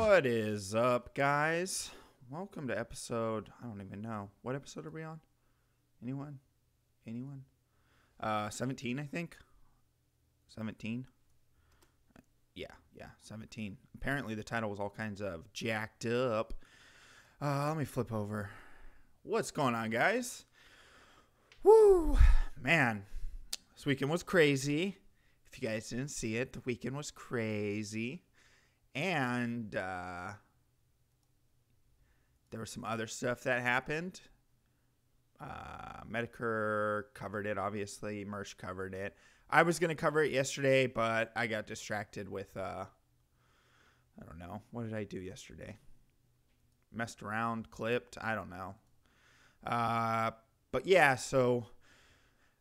What is up, guys? Welcome to episode, I don't even know. What episode are we on? Anyone? 17, I think. 17? Yeah, 17. Apparently the title was all kinds of jacked up. Let me flip over. What's going on, guys? Woo! Man, this weekend was crazy. If you guys didn't see it, the weekend was crazy. And there was some other stuff that happened. Medicare covered it, obviously. Merch covered it. I was going to cover it yesterday, but I got distracted with, I don't know. What did I do yesterday? Messed around, clipped. I don't know. But yeah, so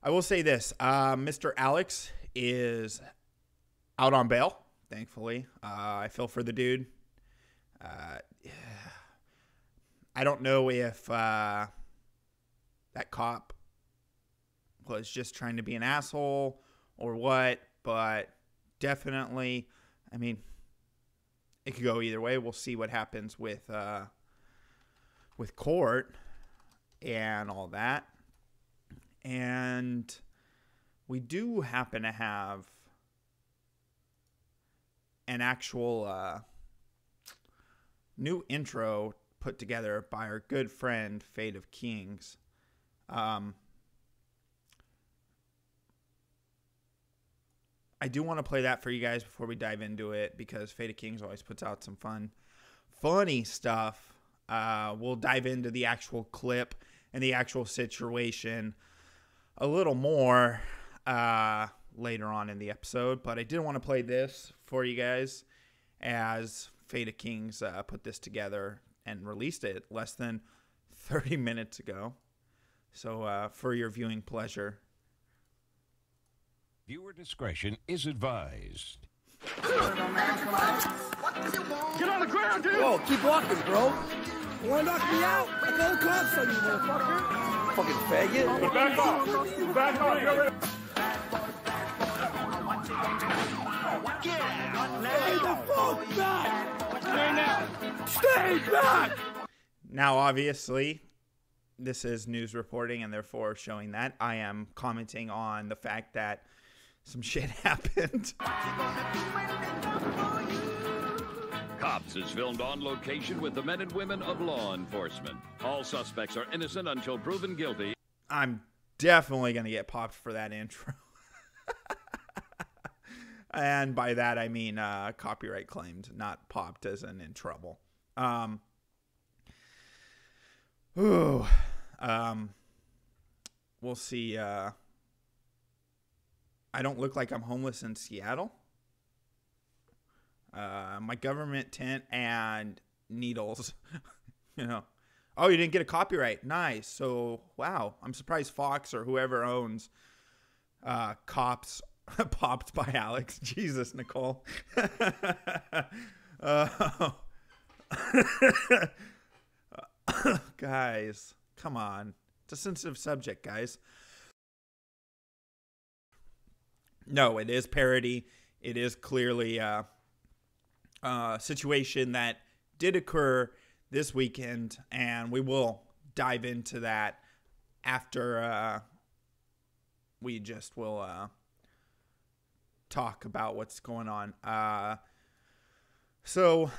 I will say this. Mr. Alex is out on bail, thankfully. I feel for the dude. I don't know if that cop was just trying to be an asshole or what, but definitely, I mean, it could go either way. We'll see what happens with court and all that. And we do happen to have an actual new intro put together by our good friend Fate of Kings. I do want to play that for you guys before we dive into it, because Fate of Kings always puts out some funny stuff. We'll dive into the actual clip and the actual situation a little more later on in the episode, but I did want to play this for you guys as Fate of Kings put this together and released it less than 30 minutes ago. So for your viewing pleasure. Viewer discretion is advised. Get on the ground, dude! Whoa, keep walking, bro. You wanna knock me out? I call the cops on you, motherfucker. Fucking faggot. Back off. Back off. Get rid of... Stay the fuck back! Stay now. Stay back! Now, obviously, this is news reporting, and therefore showing that I am commenting on the fact that some shit happened. Cops is filmed on location with the men and women of law enforcement. All suspects are innocent until proven guilty. I'm definitely going to get popped for that intro. And by that, I mean copyright claimed, not popped as in trouble. We'll see. I don't look like I'm homeless in Seattle. My government tent and needles, you know. Oh, you didn't get a copyright. Nice. So, wow. I'm surprised Fox or whoever owns Cops popped by Alex. Jesus, Nicole. Guys, come on. It's a sensitive subject, guys. No, it is parody. It is clearly a situation that did occur this weekend, and we will dive into that after we just will talk about what's going on. So,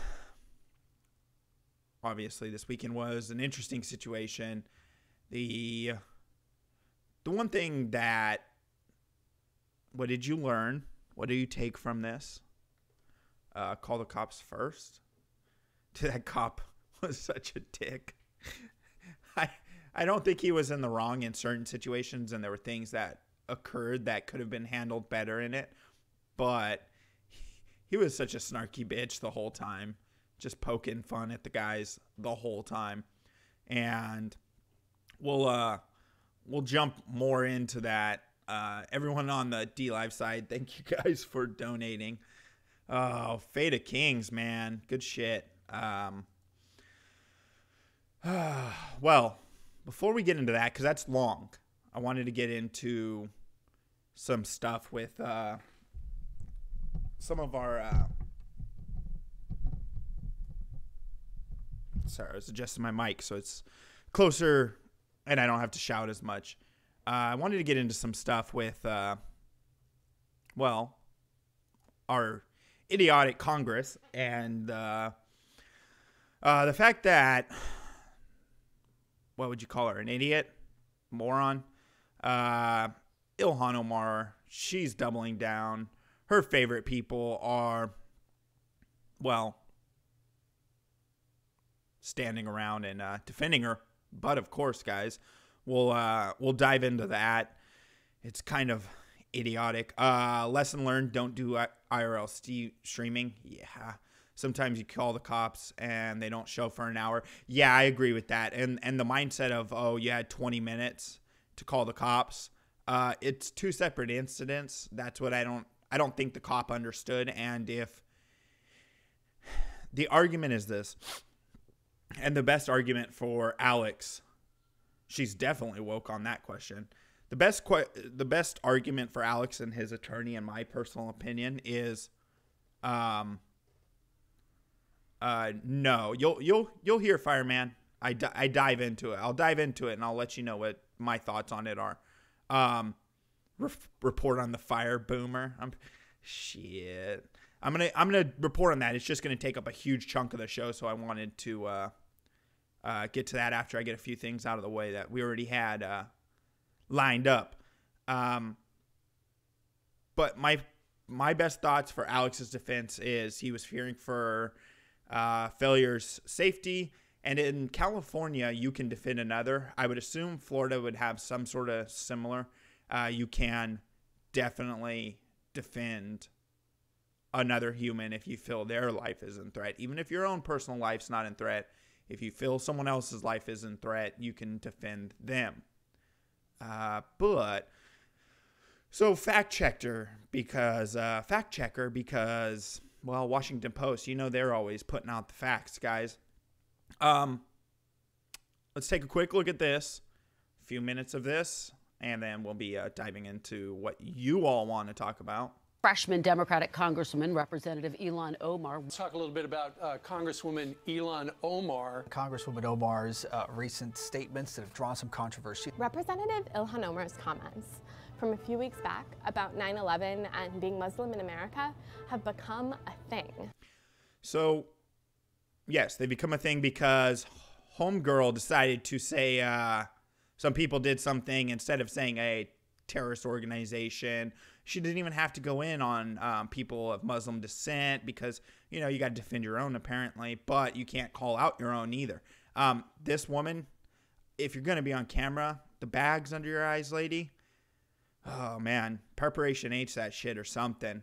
obviously, this weekend was an interesting situation. The one thing that, what did you learn? What do you take from this? Call the cops first. That cop was such a dick. I don't think he was in the wrong in certain situations, and there were things that occurred that could have been handled better in it. But he was such a snarky bitch the whole time, just poking fun at the guys the whole time. And we'll jump more into that. Everyone on the D-Live side, thank you guys for donating. Oh, Fate of Kings, man. Good shit. Well, before we get into that, because that's long, I wanted to get into some stuff with some of our Sorry, I was adjusting my mic so it's closer and I don't have to shout as much. I wanted to get into some stuff with, well, our idiotic Congress and the fact that, what would you call her, an idiot? Moron? Ilhan Omar, she's doubling down. Her favorite people are, well, standing around and defending her. But of course, guys, we'll dive into that. It's kind of idiotic. Lesson learned: don't do IRL streaming. Yeah, sometimes you call the cops and they don't show for an hour. Yeah, I agree with that. And the mindset of, oh, you had 20 minutes to call the cops. It's two separate incidents. That's what I don't think the cop understood. And if the argument is this, and the best argument for Alex, she's definitely woke on that question. The best argument for Alex and his attorney, in my personal opinion, is, no. You'll hear, Fireman. I dive into it. I'll dive into it and I'll let you know what my thoughts on it are. Report on the fire boomer. Shit. I'm gonna report on that. It's just gonna take up a huge chunk of the show, so I wanted to get to that after I get a few things out of the way that we already had lined up. But my best thoughts for Alex's defense is he was fearing for failure's safety. And in California, you can defend another. I would assume Florida would have some sort of similar. You can definitely defend another human if you feel their life is in threat. Even if your own personal life's not in threat, if you feel someone else's life is in threat, you can defend them. So fact checker because, well, Washington Post, they're always putting out the facts, guys. Let's take a quick look at this, a few minutes of this, and then we'll be diving into what you all want to talk about. Freshman Democratic Congresswoman Representative Ilhan Omar. Let's talk a little bit about Congresswoman Ilhan Omar. Congresswoman Omar's recent statements that have drawn some controversy. Representative Ilhan Omar's comments from a few weeks back about 9/11 and being Muslim in America have become a thing. So, yes, they become a thing because Homegirl decided to say some people did something instead of saying a terrorist organization. She didn't even have to go in on people of Muslim descent because, you got to defend your own apparently, but you can't call out your own either. This woman, if you're going to be on camera, the bags under your eyes, lady, oh man, Preparation H that shit or something.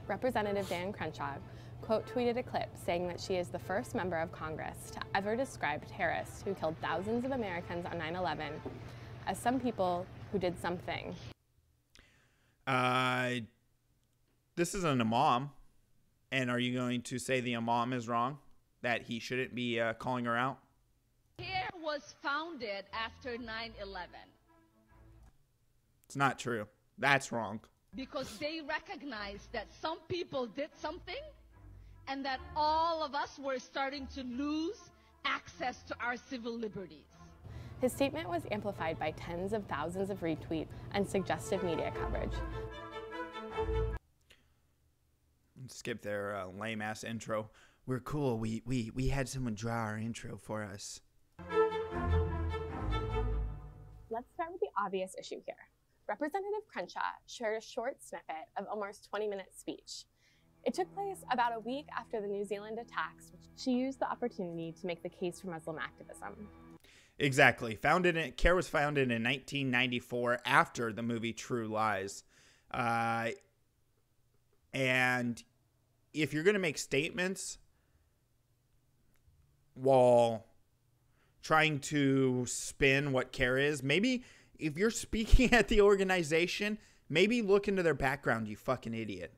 Representative Dan Crenshaw quote tweeted a clip saying that she is the first member of Congress to ever describe terrorists who killed thousands of Americans on 9/11 as some people who did something. This is an imam, and are you going to say the imam is wrong, that he shouldn't be calling her out? CARE was founded after 9/11. It's not true. That's wrong. Because they recognized that some people did something and that all of us were starting to lose access to our civil liberties. His statement was amplified by tens of thousands of retweets and suggestive media coverage. Skip their lame-ass intro. We're cool. We had someone draw our intro for us. Let's start with the obvious issue here. Representative Crenshaw shared a short snippet of Omar's 20-minute speech. It took place about a week after the New Zealand attacks. She used the opportunity to make the case for Muslim activism. Exactly. CARE was founded in 1994 after the movie True Lies. And if you're going to make statements while trying to spin what CARE is, maybe if you're speaking at the organization, maybe look into their background, you fucking idiot.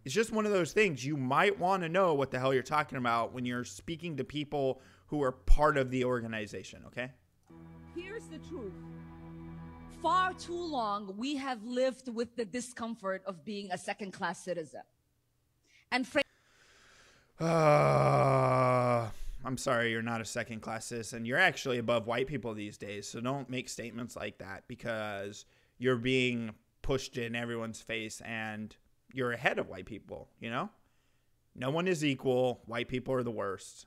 It's just one of those things. You might want to know what the hell you're talking about when you're speaking to people who are part of the organization, okay? Here's the truth. Far too long, we have lived with the discomfort of being a second-class citizen. And I'm sorry, you're not a second-class citizen. You're actually above white people these days, so don't make statements like that because you're being pushed in everyone's face and you're ahead of white people, you know? No one is equal. White people are the worst.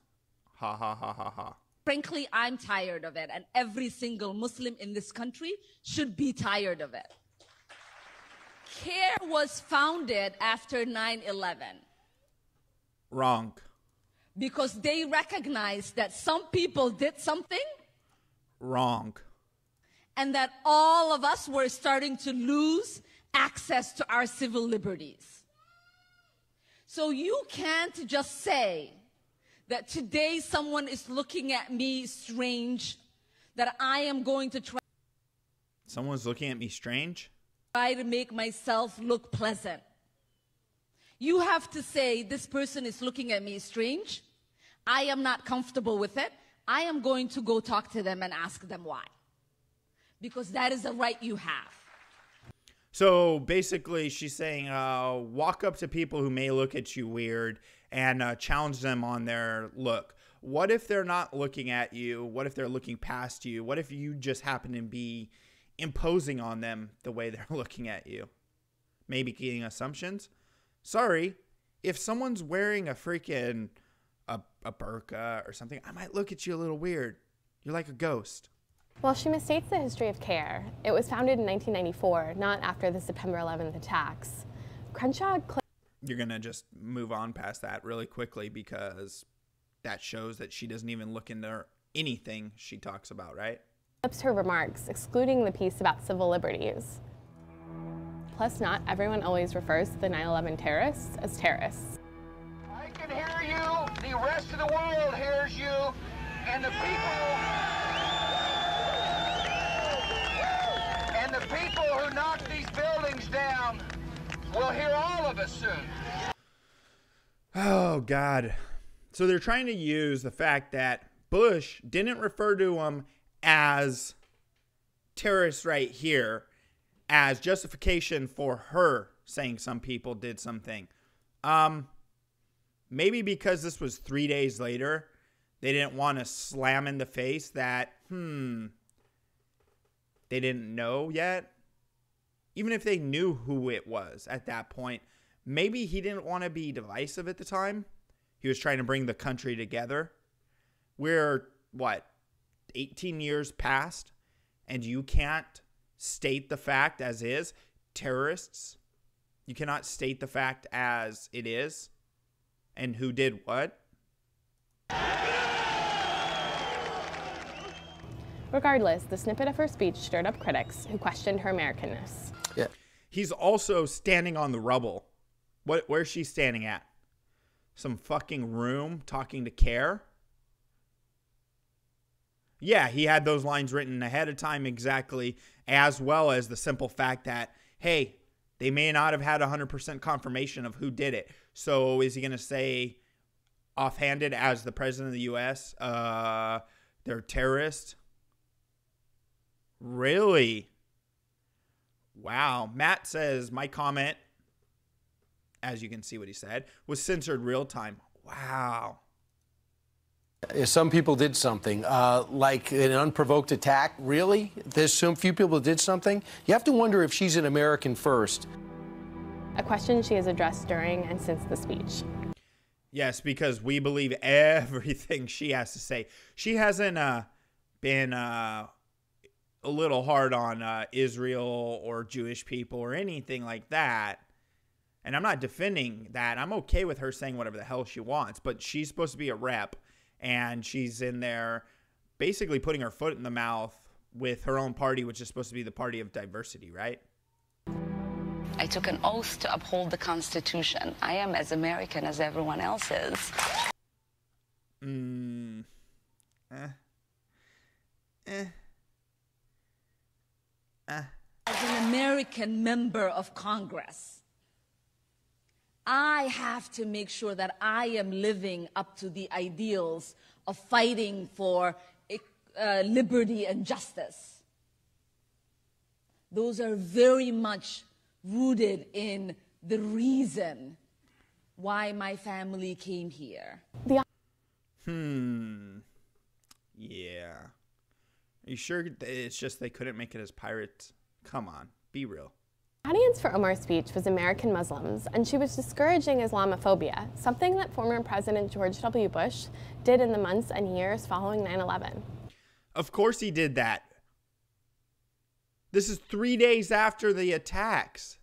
Ha, ha, ha, ha, ha. Frankly, I'm tired of it, and every single Muslim in this country should be tired of it. CARE was founded after 9/11. Wrong. Because they recognized that some people did something. Wrong. And that all of us were starting to lose access to our civil liberties. So you can't just say that today someone is looking at me strange, that I am going to try. Someone's looking at me strange? Try to make myself look pleasant. You have to say, this person is looking at me strange. I am not comfortable with it. I am going to go talk to them and ask them why. Because that is a right you have. So basically she's saying walk up to people who may look at you weird and challenge them on their look. What if they're not looking at you? What if they're looking past you? What if you just happen to be imposing on them the way they're looking at you? Maybe getting assumptions? Sorry, if someone's wearing a freaking a burqa or something, I might look at you a little weird. You're like a ghost. Well, she misstates the history of CARE. It was founded in 1994, not after the September 11th attacks. Crenshaw... You're going to just move on past that really quickly because that shows that she doesn't even look into anything she talks about, right? ...clips her remarks, excluding the piece about civil liberties. Plus, not everyone always refers to the 9/11 terrorists as terrorists. I can hear you. The rest of the world hears you. And the people who knock these buildings down will hear all of us soon. Oh, God. So they're trying to use the fact that Bush didn't refer to them as terrorists right here as justification for her saying some people did something. Maybe because this was 3 days later, they didn't want to slam in the face that, they didn't know yet. Even if they knew who it was at that point, maybe he didn't want to be divisive at the time. He was trying to bring the country together. We're, 18 years past, and you can't state the fact as is. Terrorists, you cannot state the fact as it is and who did what. Regardless, the snippet of her speech stirred up critics who questioned her Americanness. Yeah. He's also standing on the rubble. Where's she standing at? Some fucking room talking to CARE? Yeah, he had those lines written ahead of time exactly, as well as the simple fact that, hey, they may not have had 100% confirmation of who did it. So is he going to say offhanded as the president of the U.S., they're terrorists? Really? Wow. Matt says, my comment, as you can see what he said, was censored real time. Wow. If some people did something, like an unprovoked attack, really? There's so few people did something? You have to wonder if she's an American first. A question she has addressed during and since the speech. Yes, because we believe everything she has to say. She hasn't been a little hard on Israel or Jewish people or anything like that. And I'm not defending that. I'm okay with her saying whatever the hell she wants, but she's supposed to be a rep. And she's in there basically putting her foot in the mouth with her own party, which is supposed to be the party of diversity, right? I took an oath to uphold the Constitution. I am as American as everyone else is. As an American member of Congress, I have to make sure that I am living up to the ideals of fighting for liberty and justice. Those are very much rooted in the reason why my family came here. Yeah. Are you sure it's just they couldn't make it as pirates? Come on, be real. The audience for Omar's speech was American Muslims, and she was discouraging Islamophobia, something that former President George W. Bush did in the months and years following 9/11. Of course he did that. This is 3 days after the attacks.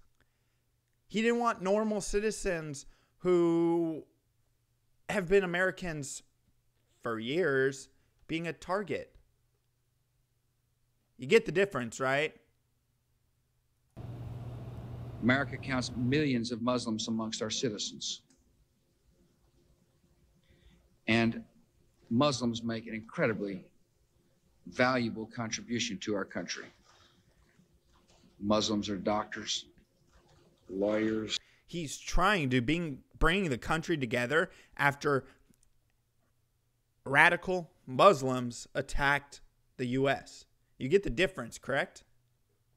He didn't want normal citizens who have been Americans for years being a target. You get the difference, right? America counts millions of Muslims amongst our citizens. And Muslims make an incredibly valuable contribution to our country. Muslims are doctors, lawyers. He's trying to bring the country together after radical Muslims attacked the U.S. You get the difference, correct?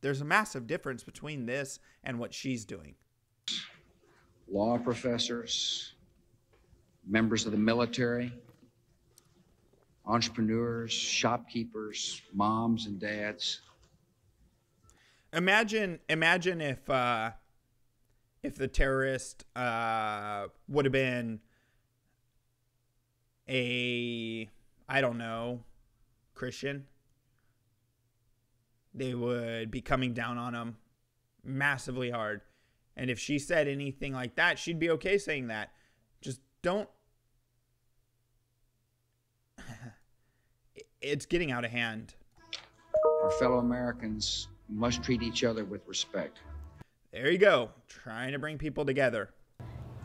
There's a massive difference between this and what she's doing. Law professors, members of the military, entrepreneurs, shopkeepers, moms and dads. Imagine if the terrorist would have been a, I don't know, Christian. They would be coming down on him massively hard. And if she said anything like that, she'd be okay saying that. Just don't. It's getting out of hand. Our fellow Americans must treat each other with respect. There you go. Trying to bring people together.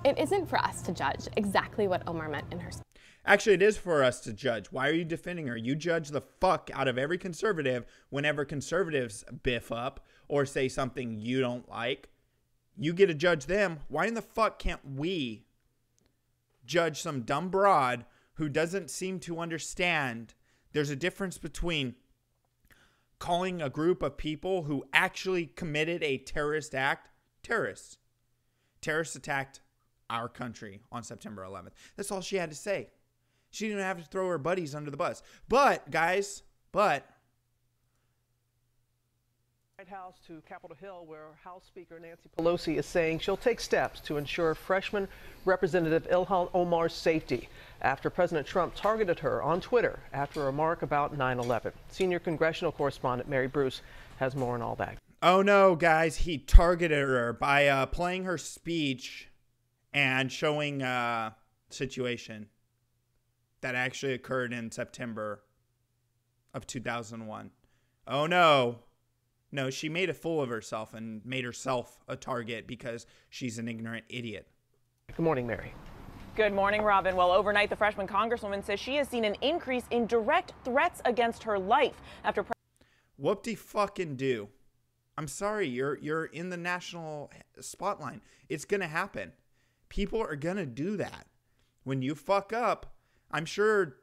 It isn't for us to judge exactly what Omar meant in her speech. Actually, it is for us to judge. Why are you defending her? You judge the fuck out of every conservative whenever conservatives biff up or say something you don't like. You get to judge them. Why in the fuck can't we judge some dumb broad who doesn't seem to understand there's a difference between calling a group of people who actually committed a terrorist act terrorists? Terrorists attacked our country on September 11th. That's all she had to say. She didn't even have to throw her buddies under the bus. But, guys, White House to Capitol Hill, where House Speaker Nancy Pelosi is saying she'll take steps to ensure freshman Representative Ilhan Omar's safety after President Trump targeted her on Twitter after a remark about 9/11. Senior congressional correspondent Mary Bruce has more on all that. Oh no, guys, he targeted her by playing her speech and showing a situation that actually occurred in September of 2001. Oh no. No, she made a fool of herself and made herself a target because she's an ignorant idiot. Good morning, Mary. Good morning, Robin. Well, overnight, the freshman congresswoman says she has seen an increase in direct threats against her life after. Whoop-de-fucking-do. I'm sorry, you're in the national spotlight. It's gonna happen. People are gonna do that. When you fuck up, I'm sure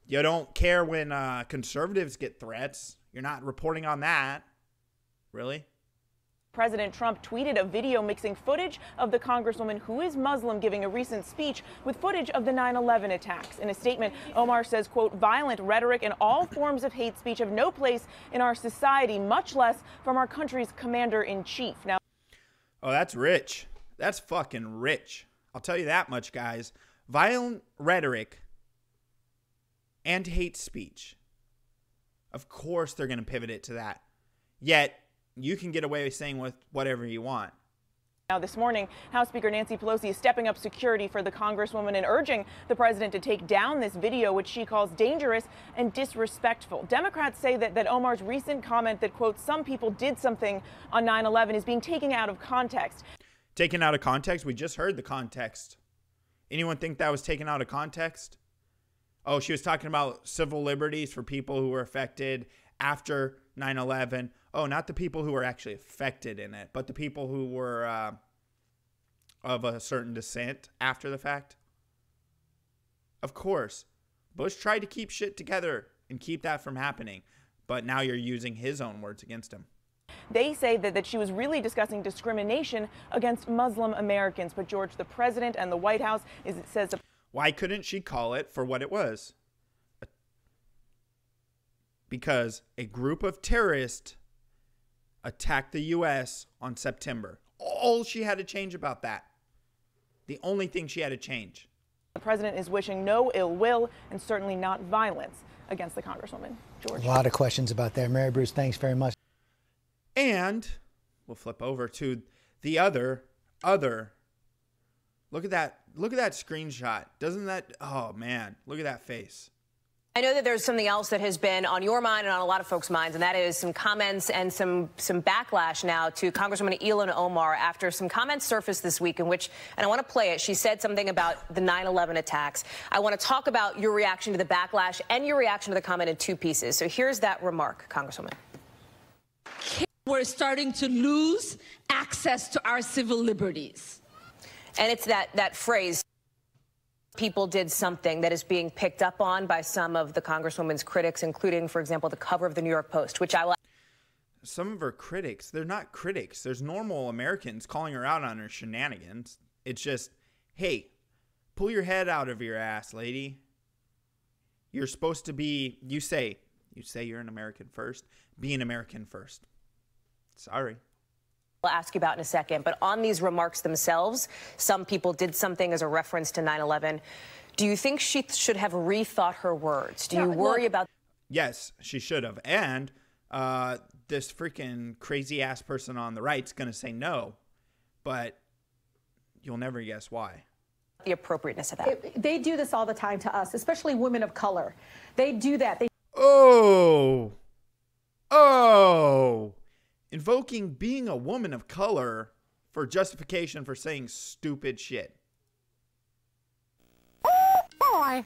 you don't care when conservatives get threats. You're not reporting on that. Really? President Trump tweeted a video mixing footage of the congresswoman who is Muslim giving a recent speech with footage of the 9/11 attacks. In a statement, Omar says, quote, violent rhetoric and all forms of hate speech have no place in our society, much less from our country's commander-in-chief. Now, oh, that's rich. That's fucking rich. I'll tell you that much, guys. Violent rhetoric and hate speech. Of course they're going to pivot it to that. Yet, you can get away with saying whatever you want. Now this morning, House Speaker Nancy Pelosi is stepping up security for the congresswoman and urging the president to take down this video, which she calls dangerous and disrespectful. Democrats say that Omar's recent comment that, quote, some people did something on 9/11 is being taken out of context. Taken out of context? We just heard the context. Anyone think that was taken out of context? Oh, she was talking about civil liberties for people who were affected after 9/11. Oh, not the people who were actually affected in it, but the people who were of a certain descent after the fact. Of course, Bush tried to keep shit together and keep that from happening, but now you're using his own words against him. They say that she was really discussing discrimination against Muslim Americans. But George, the president and the White House says. Why couldn't she call it for what it was? Because a group of terrorists attacked the U.S. on September. All she had to change about that. The only thing she had to change. The president is wishing no ill will and certainly not violence against the Congresswoman. George. A lot of questions about that. Mary Bruce, thanks very much. And we'll flip over to the other. Look at that screenshot. Doesn't that, oh man, look at that face. I know that there's something else that has been on your mind and on a lot of folks' minds, and that is some comments and some backlash now to Congresswoman Ilhan Omar after some comments surfaced this week in which, and I want to play it, she said something about the 9/11 attacks. I want to talk about your reaction to the backlash and your reaction to the comment in two pieces. So here's that remark, Congresswoman. We're starting to lose access to our civil liberties. And it's that phrase, people did something, that is being picked up on by some of the Congresswoman's critics, including, for example, the cover of the New York Post, which I will. Some of her critics, they're not critics. There's normal Americans calling her out on her shenanigans. It's just, hey, pull your head out of your ass, lady. You're supposed to be, you say you're an American first. Be an American first. Sorry. I'll ask you about in a second, but on these remarks themselves, some people did something as a reference to 9/11. Do you think she should have rethought her words? Do you worry about? Yes, she should have. And this freaking crazy ass person on the right's going to say no, but you'll never guess why. The appropriateness of that. They do this all the time to us, especially women of color. They do that. Oh. Invoking being a woman of color for justification for saying stupid shit. Boy.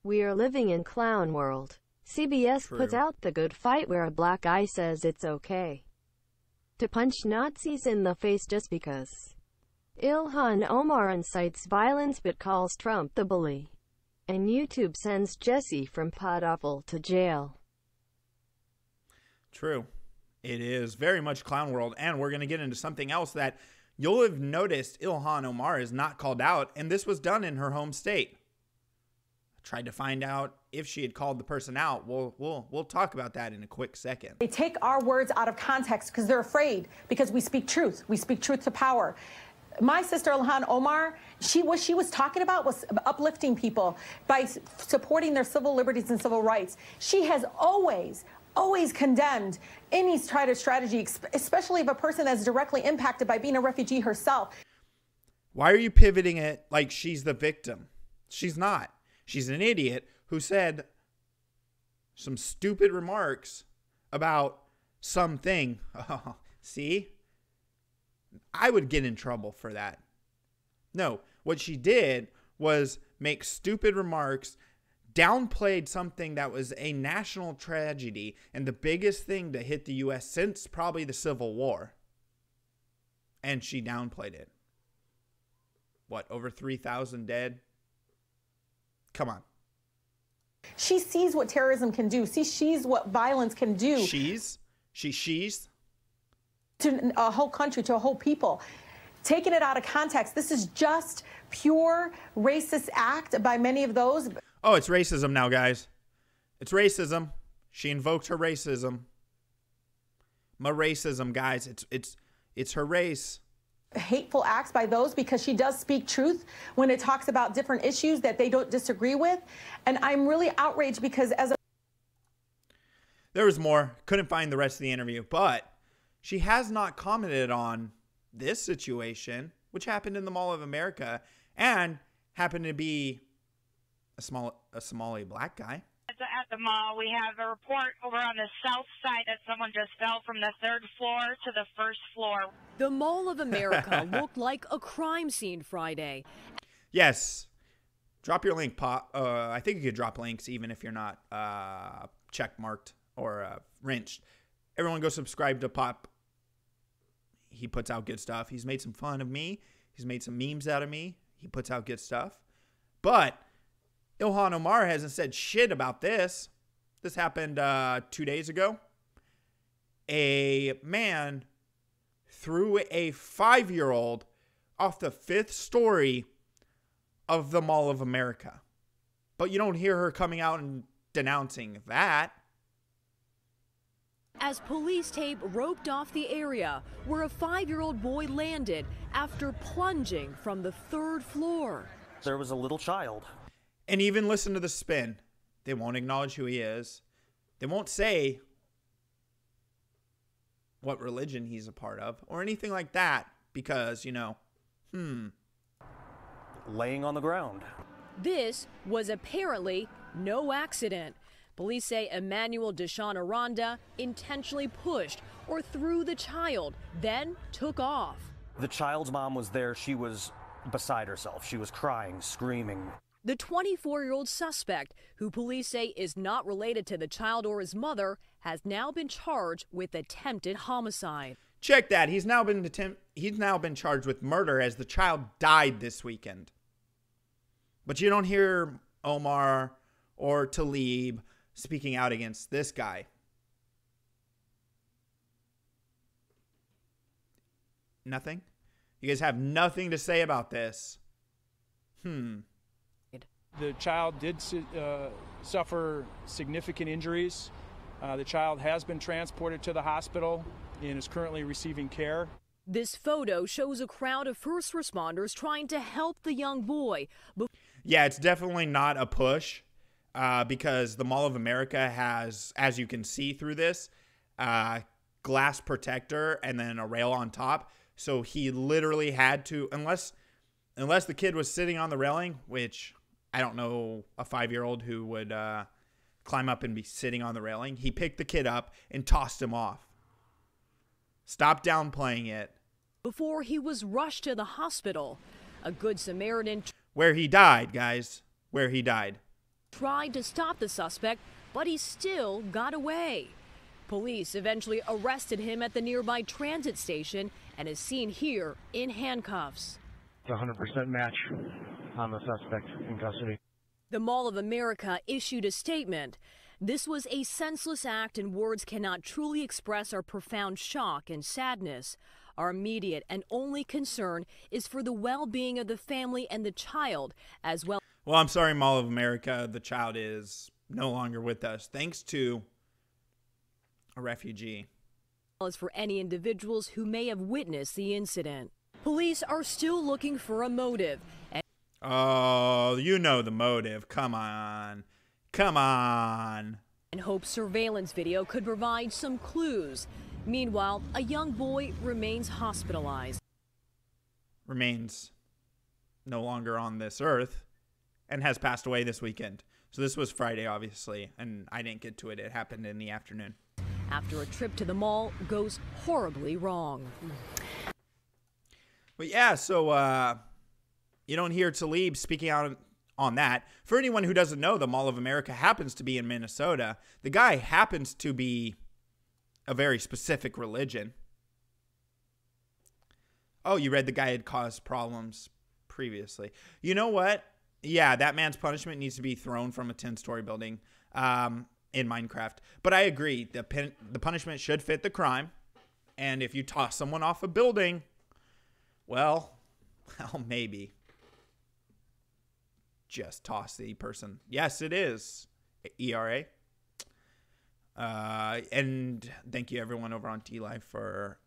We are living in clown world. CBS puts out The Good Fight where a black guy says it's okay to punch Nazis in the face just because. Ilhan Omar incites violence but calls Trump the bully. And YouTube sends Jesse from Podawful to jail. True. It is very much clown world. And we're going to get into something else that you'll have noticed Ilhan Omar is not called out. And this was done in her home state. I tried to find out if she had called the person out. We'll talk about that in a quick second. They take our words out of context because they're afraid, because we speak truth. We speak truth to power. My sister Ilhan Omar, what she was talking about was uplifting people by supporting their civil liberties and civil rights. She has always condemned any strategy, especially of a person that's directly impacted by being a refugee herself. Why are you pivoting it like she's the victim? She's not. She's an idiot who said some stupid remarks about something. See? I would get in trouble for that. No, what she did was make stupid remarks, downplayed something that was a national tragedy and the biggest thing to hit the U.S. since probably the Civil War. And she downplayed it. What, over 3,000 dead? Come on. She sees what terrorism can do. She sees what violence can do. She's? To a whole country, to a whole people. Taking it out of context, this is just pure racist act by many of those. Oh, it's racism now, guys. It's racism. She invoked her racism. My racism, guys. It's her race. Hateful acts by those, because she does speak truth when it talks about different issues that they don't disagree with. And I'm really outraged because there was more. Couldn't find the rest of the interview, but she has not commented on this situation, which happened in the Mall of America and happened to be a Somali black guy. At the mall, we have a report over on the south side that someone just fell from the 3rd floor to the 1st floor. The Mall of America looked like a crime scene Friday. Yes. Drop your link, Pop. I think you could drop links even if you're not check marked or wrenched. Everyone go subscribe to Pop. He puts out good stuff. He's made some fun of me. He's made some memes out of me. He puts out good stuff. But Ilhan Omar hasn't said shit about this. This happened 2 days ago. A man threw a 5-year-old off the 5th story of the Mall of America. But you don't hear her coming out and denouncing that. As police tape roped off the area where a 5-year-old boy landed after plunging from the 3rd floor. There was a little child. And even listen to the spin. They won't acknowledge who he is. They won't say what religion he's a part of or anything like that because, Laying on the ground. This was apparently no accident. Police say Emmanuel Deshawn Aranda intentionally pushed or threw the child, then took off. The child's mom was there. She was beside herself. She was crying, screaming. The 24-year-old suspect, who police say is not related to the child or his mother, has now been charged with attempted homicide. Check that. He's now been charged with murder as the child died this weekend. But you don't hear Omar or Tlaib speaking out against this guy. Nothing? You guys have nothing to say about this? The child did suffer significant injuries. The child has been transported to the hospital and is currently receiving care. This photo shows a crowd of first responders trying to help the young boy. Yeah, it's definitely not a push because the Mall of America has, as you can see through this, glass protector and then a rail on top. So he literally had to, unless the kid was sitting on the railing, which I don't know a 5-year-old who would climb up and be sitting on the railing. He picked the kid up and tossed him off. Stop downplaying it. Before he was rushed to the hospital, a Good Samaritan where he died, guys. Where he died. Tried to stop the suspect, but he still got away. Police eventually arrested him at the nearby transit station and is seen here in handcuffs. It's a 100% match on the suspect in custody. The Mall of America issued a statement. This was a senseless act and words cannot truly express our profound shock and sadness. Our immediate and only concern is for the well-being of the family and the child as well. Well, I'm sorry, Mall of America. The child is no longer with us thanks to a refugee. As for any individuals who may have witnessed the incident. Police are still looking for a motive. Oh, you know the motive. Come on. Come on. And hope surveillance video could provide some clues. Meanwhile, a young boy remains hospitalized. Remains no longer on this earth and has passed away this weekend. So this was Friday, obviously, and I didn't get to it. It happened in the afternoon. After a trip to the mall goes horribly wrong. But yeah, so you don't hear Tlaib speaking out on that. For anyone who doesn't know, the Mall of America happens to be in Minnesota. The guy happens to be a very specific religion. Oh, you read the guy had caused problems previously. You know what? Yeah, that man's punishment needs to be thrown from a 10-story building in Minecraft. But I agree. The punishment should fit the crime. And if you toss someone off a building, well, maybe. Just toss the person. Yes, it is. ERA. And thank you everyone over on DLive for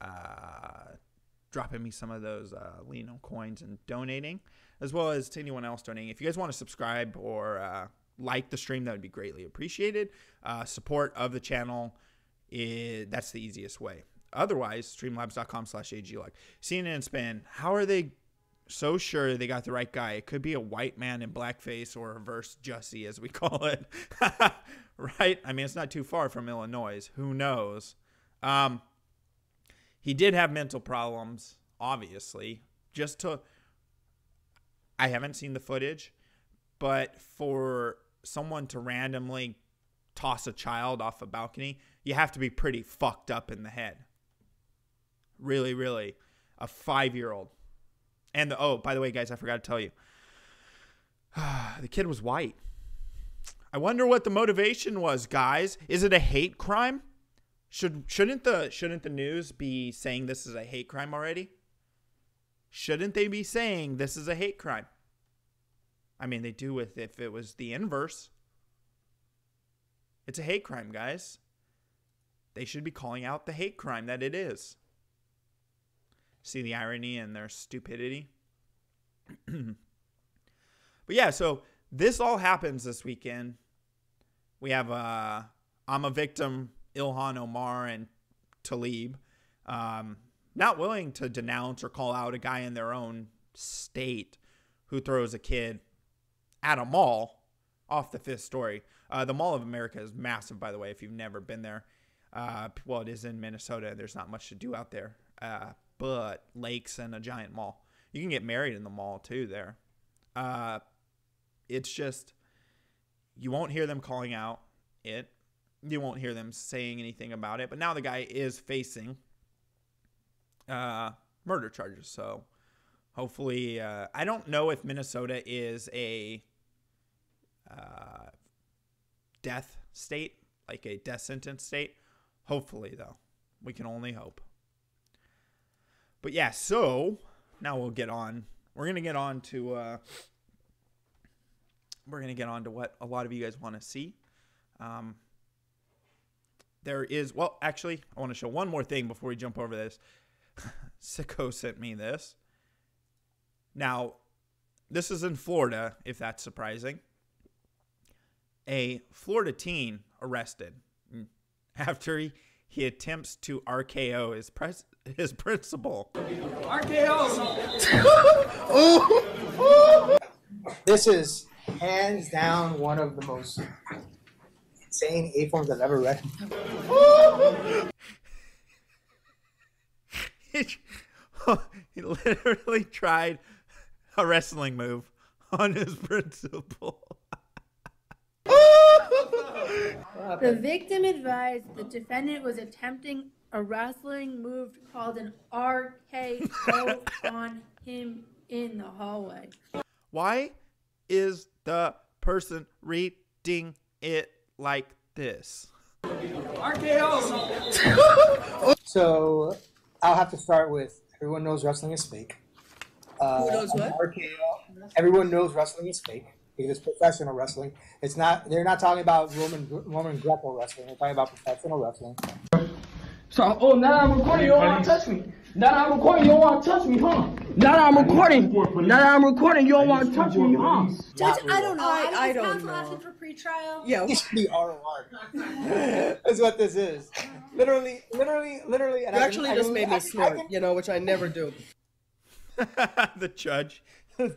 dropping me some of those Lino coins and donating, as well as to anyone else donating. If you guys want to subscribe or like the stream, that would be greatly appreciated. Support of the channel, that's the easiest way. Otherwise, streamlabs.com/AGluck. CNN Spin, how are they so sure they got the right guy? It could be a white man in blackface or reverse Jussie, as we call it. Right? I mean, it's not too far from Illinois. Who knows? He did have mental problems, obviously. I haven't seen the footage, but for someone to randomly toss a child off a balcony, you have to be pretty fucked up in the head. Really, really. A 5-year-old. And oh, by the way, guys, I forgot to tell you. The kid was white. I wonder what the motivation was, guys. Is it a hate crime? Shouldn't the news be saying this is a hate crime already? Shouldn't they be saying this is a hate crime? I mean, they do if it was the inverse. It's a hate crime, guys. They should be calling out the hate crime that it is. See the irony in their stupidity? But yeah, so this all happens this weekend. We have I'm a Victim, Ilhan Omar and Tlaib, not willing to denounce or call out a guy in their own state who throws a kid at a mall off the 5th story. The Mall of America is massive, by the way, if you've never been there. Well, it is in Minnesota. There's not much to do out there, but lakes and a giant mall. You can get married in the mall, too, there. It's just, you won't hear them calling out it. You won't hear them saying anything about it. But now the guy is facing murder charges. So hopefully, I don't know if Minnesota is a death state, like a death sentence state. Hopefully, though. We can only hope. But yeah, so now we'll get on. We're going to get on to what a lot of you guys want to see. There is, well, actually, I want to show one more thing before we jump over this. Sicko sent me this. Now, this is in Florida, if that's surprising. A Florida teen arrested after he attempts to RKO his principal. RKO! This is hands down one of the most insane A-forms I've ever read. He literally tried a wrestling move on his principal. The victim advised the defendant was attempting a wrestling move called an RKO on him in the hallway. Why is the person reading it like this? RKO! So, I'll have to start with, everyone knows wrestling is fake. Who knows what? RKO, everyone knows wrestling is fake. Because it's professional wrestling. It's not. They're not talking about Roman Greco wrestling. They're talking about professional wrestling. So, oh, now I'm recording. You don't want to touch me. Now that I'm recording, you don't want to touch me, huh? Now that I'm recording, you don't want to touch me, huh? Judge, I don't know. I don't counsel asking for pretrial. Yeah, this should be ROR. That's what this is. Literally. You actually just made me snort, which I never do. The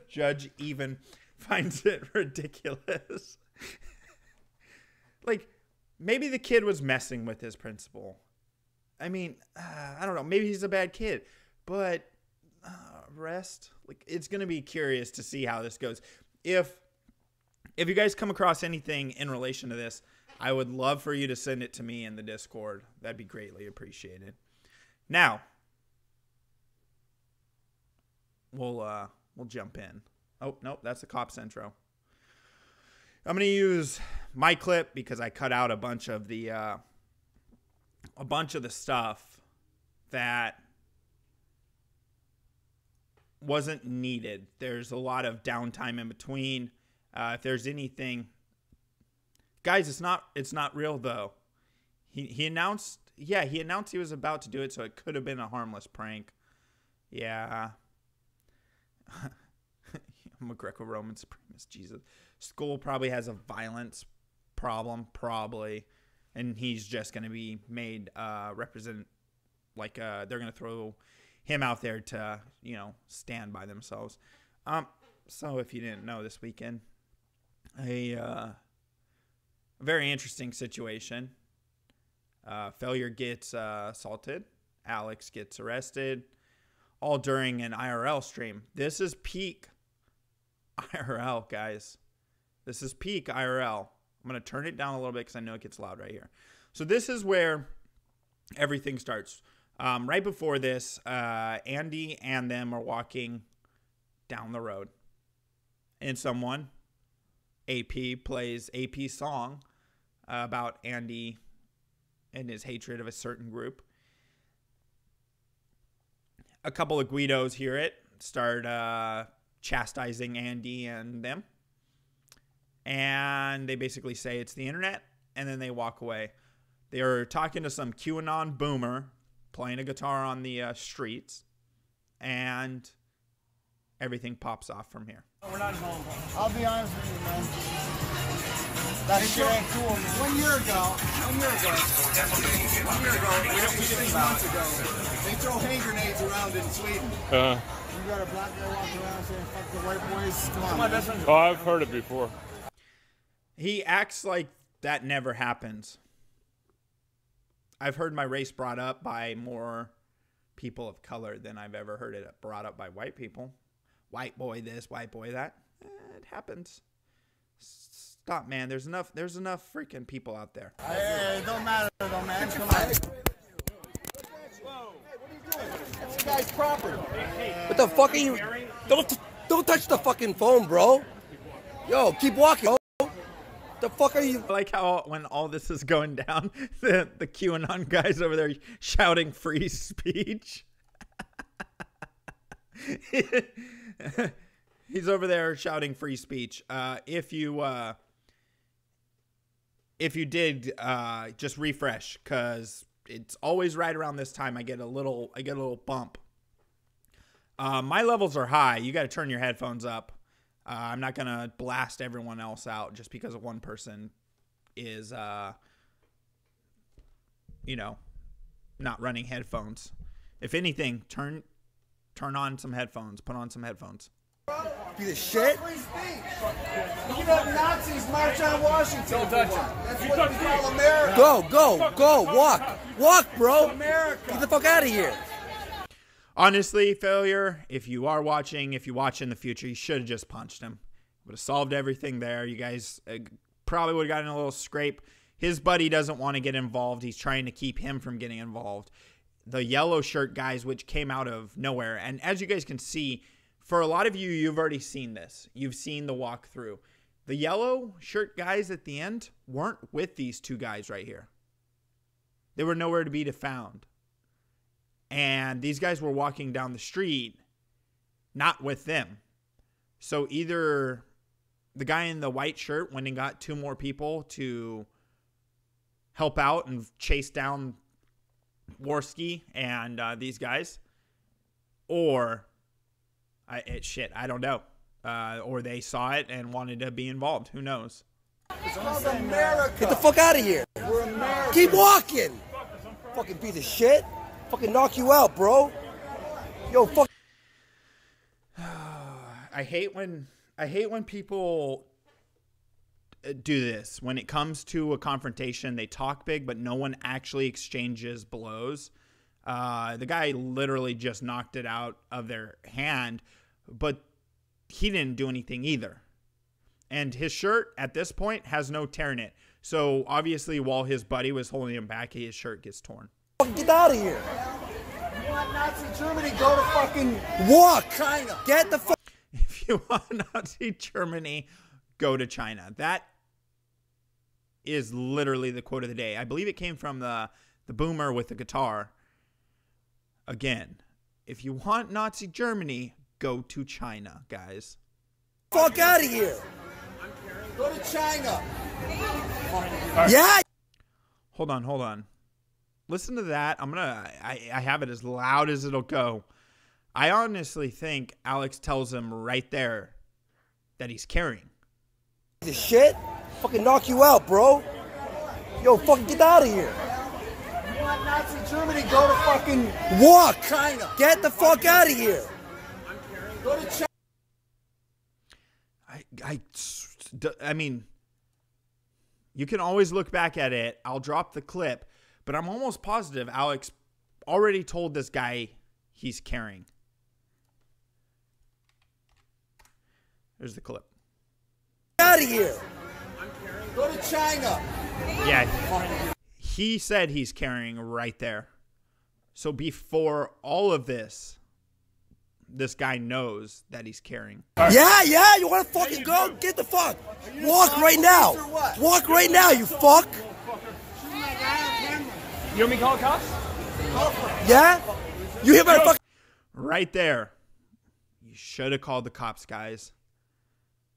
judge even finds it ridiculous. Like, maybe the kid was messing with his principal. I mean, I don't know. Maybe he's a bad kid. But arrest? Like, it's going to be curious to see how this goes. If you guys come across anything in relation to this, I would love for you to send it to me in the Discord. That'd be greatly appreciated. Now, we'll jump in. Oh, nope, that's the Cops intro. I'm going to use my clip because I cut out a bunch of the stuff that wasn't needed. There's a lot of downtime in between. If there's anything, guys, it's not real though. He announced he was about to do it, so it could have been a harmless prank. Yeah. I'm a Greco-Roman supremacist, Jesus. School probably has a violence problem, probably. And he's just going to be made represent, like they're going to throw him out there to, stand by themselves. So if you didn't know, this weekend, a very interesting situation. Failure gets assaulted. Alex gets arrested. All during an IRL stream. This is peak IRL, guys. This is peak IRL. I'm going to turn it down a little bit because I know it gets loud right here. So this is where everything starts. Right before this, Andy and them are walking down the road. And someone AP plays AP's song about Andy and his hatred of a certain group. A couple of Guidos hear it, start chastising Andy and them. And they basically say it's the internet, and then they walk away. They're talking to some QAnon boomer playing a guitar on the streets, and everything pops off from here. We're not home. I'll be honest with you, man. That shit ain't cool. 1 year ago, we didn't months ago, they throw hand grenades around in Sweden. You got a black guy walking around saying, fuck the white boys. Come on. Oh, I've heard it before. He acts like that never happens. I've heard my race brought up by more people of color than I've ever heard it brought up by white people. White boy this, white boy that. It happens. Stop, man. There's enough freaking people out there. Hey, it don't matter though, man. Come on. That's the guy's property. What the fuck are you? Don't touch the fucking phone, bro. Yo, keep walking. The fuck are you? I like how when all this is going down, the QAnon guys over there shouting free speech. He's over there shouting free speech. If you did, just refresh, because it's always right around this time I get a little bump. My levels are high. You got to turn your headphones up. I'm not going to blast everyone else out just because one person is, not running headphones. If anything, turn on some headphones. Put on some headphones. Piece of shit. You know, Nazis march on Washington. Don't touch them. That's what we call America. Go. Walk, bro. America. Get the fuck out of here. Honestly, Failure, if you watch in the future, you should have just punched him. Would have solved everything there. You guys probably would have gotten a little scrape. His buddy doesn't want to get involved. He's trying to keep him from getting involved. The yellow shirt guys, which came out of nowhere. And as you guys can see, for a lot of you, you've already seen this. You've seen the walkthrough. The yellow shirt guys at the end weren't with these two guys right here. They were nowhere to be found. And these guys were walking down the street, not with them. So either the guy in the white shirt went and got two more people to help out and chase down Warski and these guys, or I don't know. Or they saw it and wanted to be involved. Who knows? It's called America. Get the fuck out of here. We're America. Keep walking. Fucking piece of shit. Fucking knock you out, bro. Yo, fuck. I hate when people do this. When it comes to a confrontation, they talk big, but no one actually exchanges blows. The guy literally just knocked it out of their hand, but he didn't do anything either. And his shirt at this point has no tear in it. So obviously, while his buddy was holding him back, his shirt gets torn. Get out of here. You want Nazi Germany? Go to fucking walk. China. Get the fuck. If you want Nazi Germany, go to China. That is literally the quote of the day. I believe it came from the boomer with the guitar. Again, if you want Nazi Germany, go to China, guys. Fuck out of here. Go to China. Yeah. Hold on. Listen to that. I have it as loud as it'll go. I honestly think Alex tells him right there that he's carrying. The shit? Fucking knock you out, bro. Yo, fucking get out of here. You want Nazi Germany? Go to fucking walk. China. Get the fuck out of here. Go to China. I mean, you can always look back at it. I'll drop the clip, but I'm almost positive Alex already told this guy he's carrying. There's the clip. Get out of here. Go to China. Yeah, he said he's carrying right there. So before all of this, this guy knows that he's carrying. Yeah, you want to fucking go? Get the fuck. Walk right now. Walk right now, you fuck. You want me to call cops? Yeah? You hear my fucking... Right there. You should have called the cops, guys.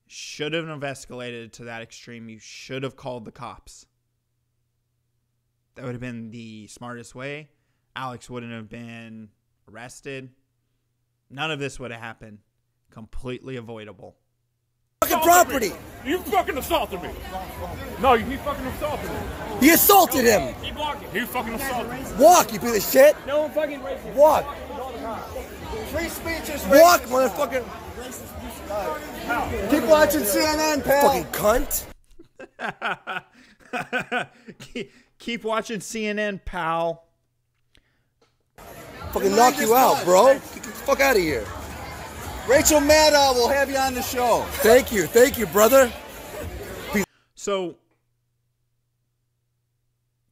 Should have escalated to that extreme. You should have called the cops. That would have been the smartest way. Alex wouldn't have been arrested. None of this would have happened. Completely avoidable. Fucking property. You fucking assaulted me. No, he fucking assaulted me. He assaulted him. Keep walking. He fucking assaulted me. Walk, you piece of shit. No fucking racist. Walk. Free speech is Walk, motherfucker. Keep watching CNN, pal. Fucking cunt. Keep watching CNN, pal. Fucking knock you out, bro. Get the fuck out of here. Rachel Maddow will have you on the show. Thank you, brother. So,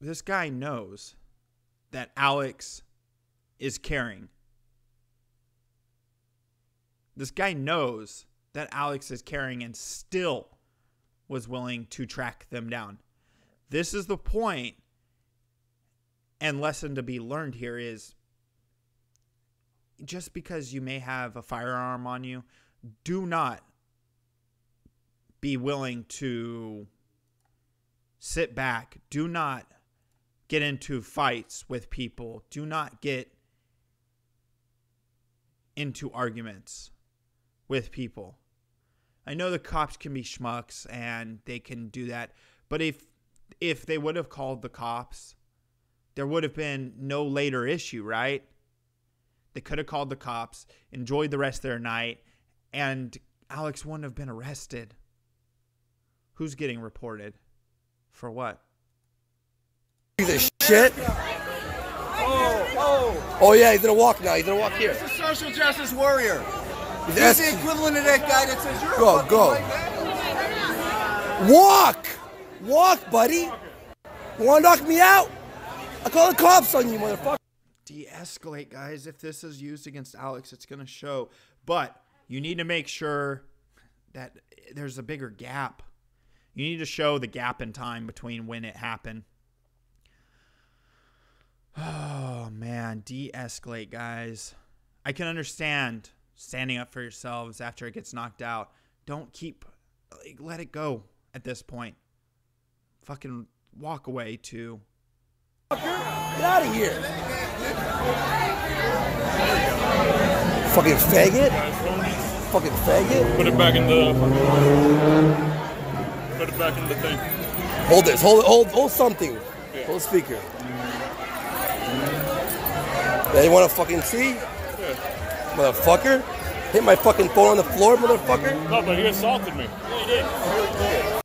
this guy knows that Alex is carrying. This guy knows that Alex is carrying and still was willing to track them down. This is the point and lesson to be learned here is just because you may have a firearm on you, do not be willing to sit back. Do not get into fights with people. Do not get into arguments with people. I know the cops can be schmucks and they can do that, but if they would have called the cops, there would have been no later issue, right? They could have called the cops, enjoyed the rest of their night, and Alex wouldn't have been arrested. Who's getting reported? For what? Piece of shit. Oh yeah, he's gonna walk now. He's gonna walk here. He's a social justice warrior. He's That's- the equivalent of that guy that says you're a Go. fucking Walk! Walk, buddy! You wanna knock me out? I'll call the cops on you, motherfucker. De-escalate, guys. If this is used against Alex, it's going to show. But you need to make sure that there's a bigger gap. You need to show the gap in time between when it happened. Oh, man. De-escalate, guys. I can understand standing up for yourselves after it gets knocked out. Don't keep... let it go at this point. Fucking walk away, too. Get out of here. Fucking faggot. Fucking faggot. Put it back in the. Put it back in the thing. Hold this. Hold something. Yeah. Hold the speaker. Now you want to fucking see? Yeah. Motherfucker. Hit my fucking phone on the floor, motherfucker. No, but he assaulted me. Yeah, he did.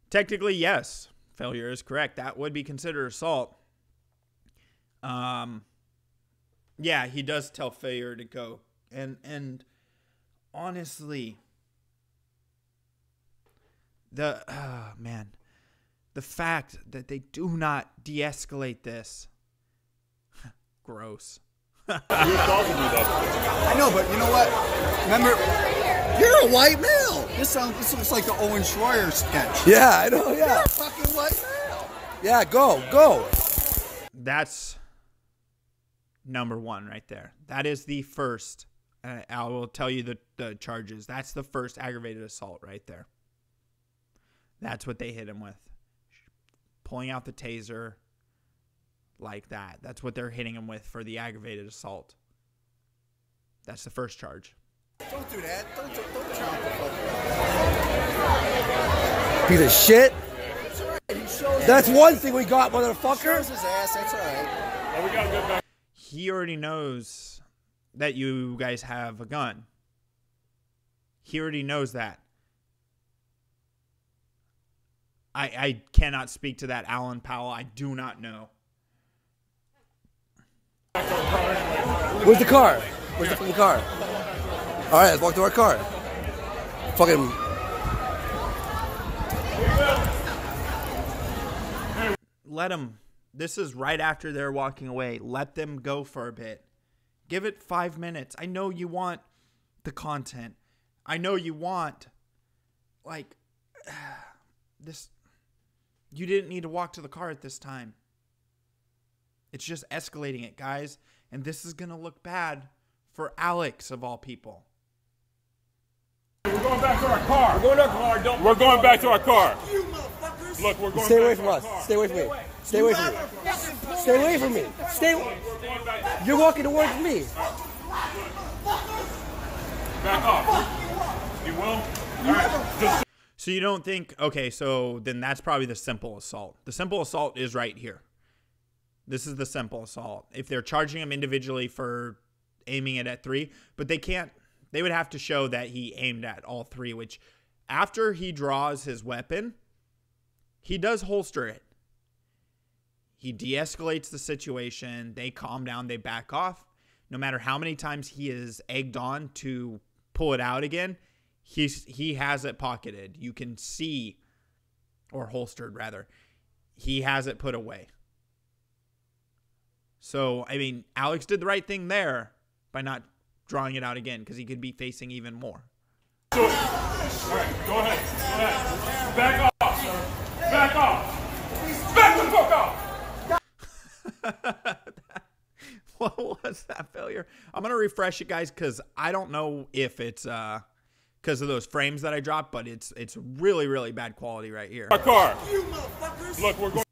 Technically, yes. Failure is correct. That would be considered assault. Yeah, he does tell failure to go. And honestly, the fact that they do not de-escalate this, gross. I know, but you know what? Remember, you're a white male. This looks like the Owen Schroyer sketch. Yeah, I know, yeah. You're a fucking white male. Yeah, go. That's number one right there. That is the first. I will tell you the charges. That's the first aggravated assault right there. That's what they hit him with. Pulling out the taser like that. That's what they're hitting him with for the aggravated assault. That's the first charge. Don't do that. Don't jump the fuck. Piece of shit. It's all right. He shows That's one thing we got, motherfucker. shows his ass. That's all right. Oh, we gotta go back. He already knows that you guys have a gun. He already knows that. I cannot speak to that, Alan Powell. I do not know. Where's the car? Where's the fucking car? All right, let's walk to our car. Fucking. Let them. This is right after they're walking away. Let them go for a bit. Give it 5 minutes. I know you want the content. I know you want, like, this. You didn't need to walk to the car at this time. It's just escalating it, guys. And this is going to look bad for Alex, of all people. We're going back to our car. We're going to our car. We're going back to our car. Look, we're going. Stay away from us. Stay away from me. Stay away from me. Stay away from me. Stay. You're walking towards me. Back off. You will. All right. So you don't think, okay, so then that's probably the simple assault. The simple assault is right here. This is the simple assault. If they're charging him individually for aiming it at 3, but they can't, they would have to show that he aimed at all 3, which after he draws his weapon, he does holster it. He de-escalates the situation. They calm down. They back off. No matter how many times he is egged on to pull it out again, he has it pocketed. You can see, or holstered rather. He has it put away. So, I mean, Alex did the right thing there by not drawing it out again, because he could be facing even more. All right, go ahead. Go ahead. Back off, sir. Back off. Back the fuck off. What was that failure? I'm going to refresh it, guys, because I don't know if it's because of those frames that I dropped, but it's really, really bad quality right here. Our car. You motherfuckers. Look, we're going.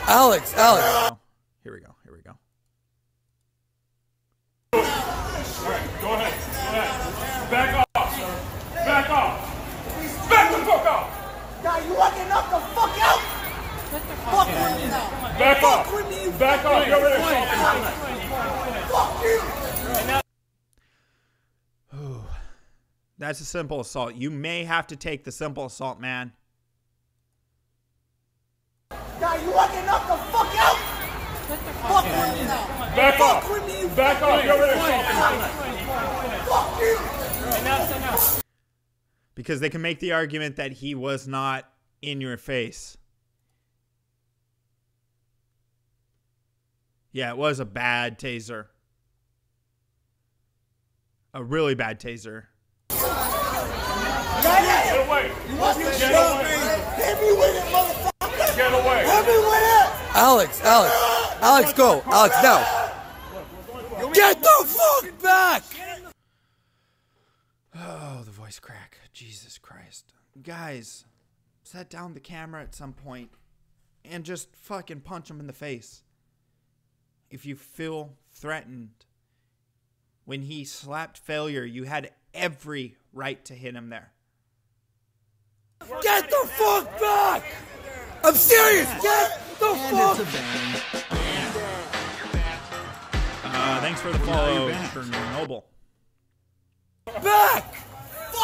Alex. Here we go. Here we go. All right, go ahead. Go ahead. Back off, sir. Back off. Back the fuck off. Now you want to knock the fuck out? Fuck with me now. Back off. Fuck with me. Back off. You're ready to fuck you. That's a simple assault. You may have to take the simple assault, man. Now you want to knock the fuck out? Fuck with me now. Back off. Fuck with me. Back off. You're ready to fuck you. Because they can make the argument that he was not in your face. Yeah, it was a bad taser. A really bad taser. Get away. You want to get away. Hit me with it, motherfucker. Get away. Hit me with it. Alex, go. Alex, now. Get the fuck back. Oh, the voice crack. Jesus Christ. Guys, set down the camera at some point and just fucking punch him in the face. If you feel threatened. When he slapped failure, you had every right to hit him there. Get the fuck back! I'm serious! Get the fuck! Thanks for the follow, Chernobyl. Back!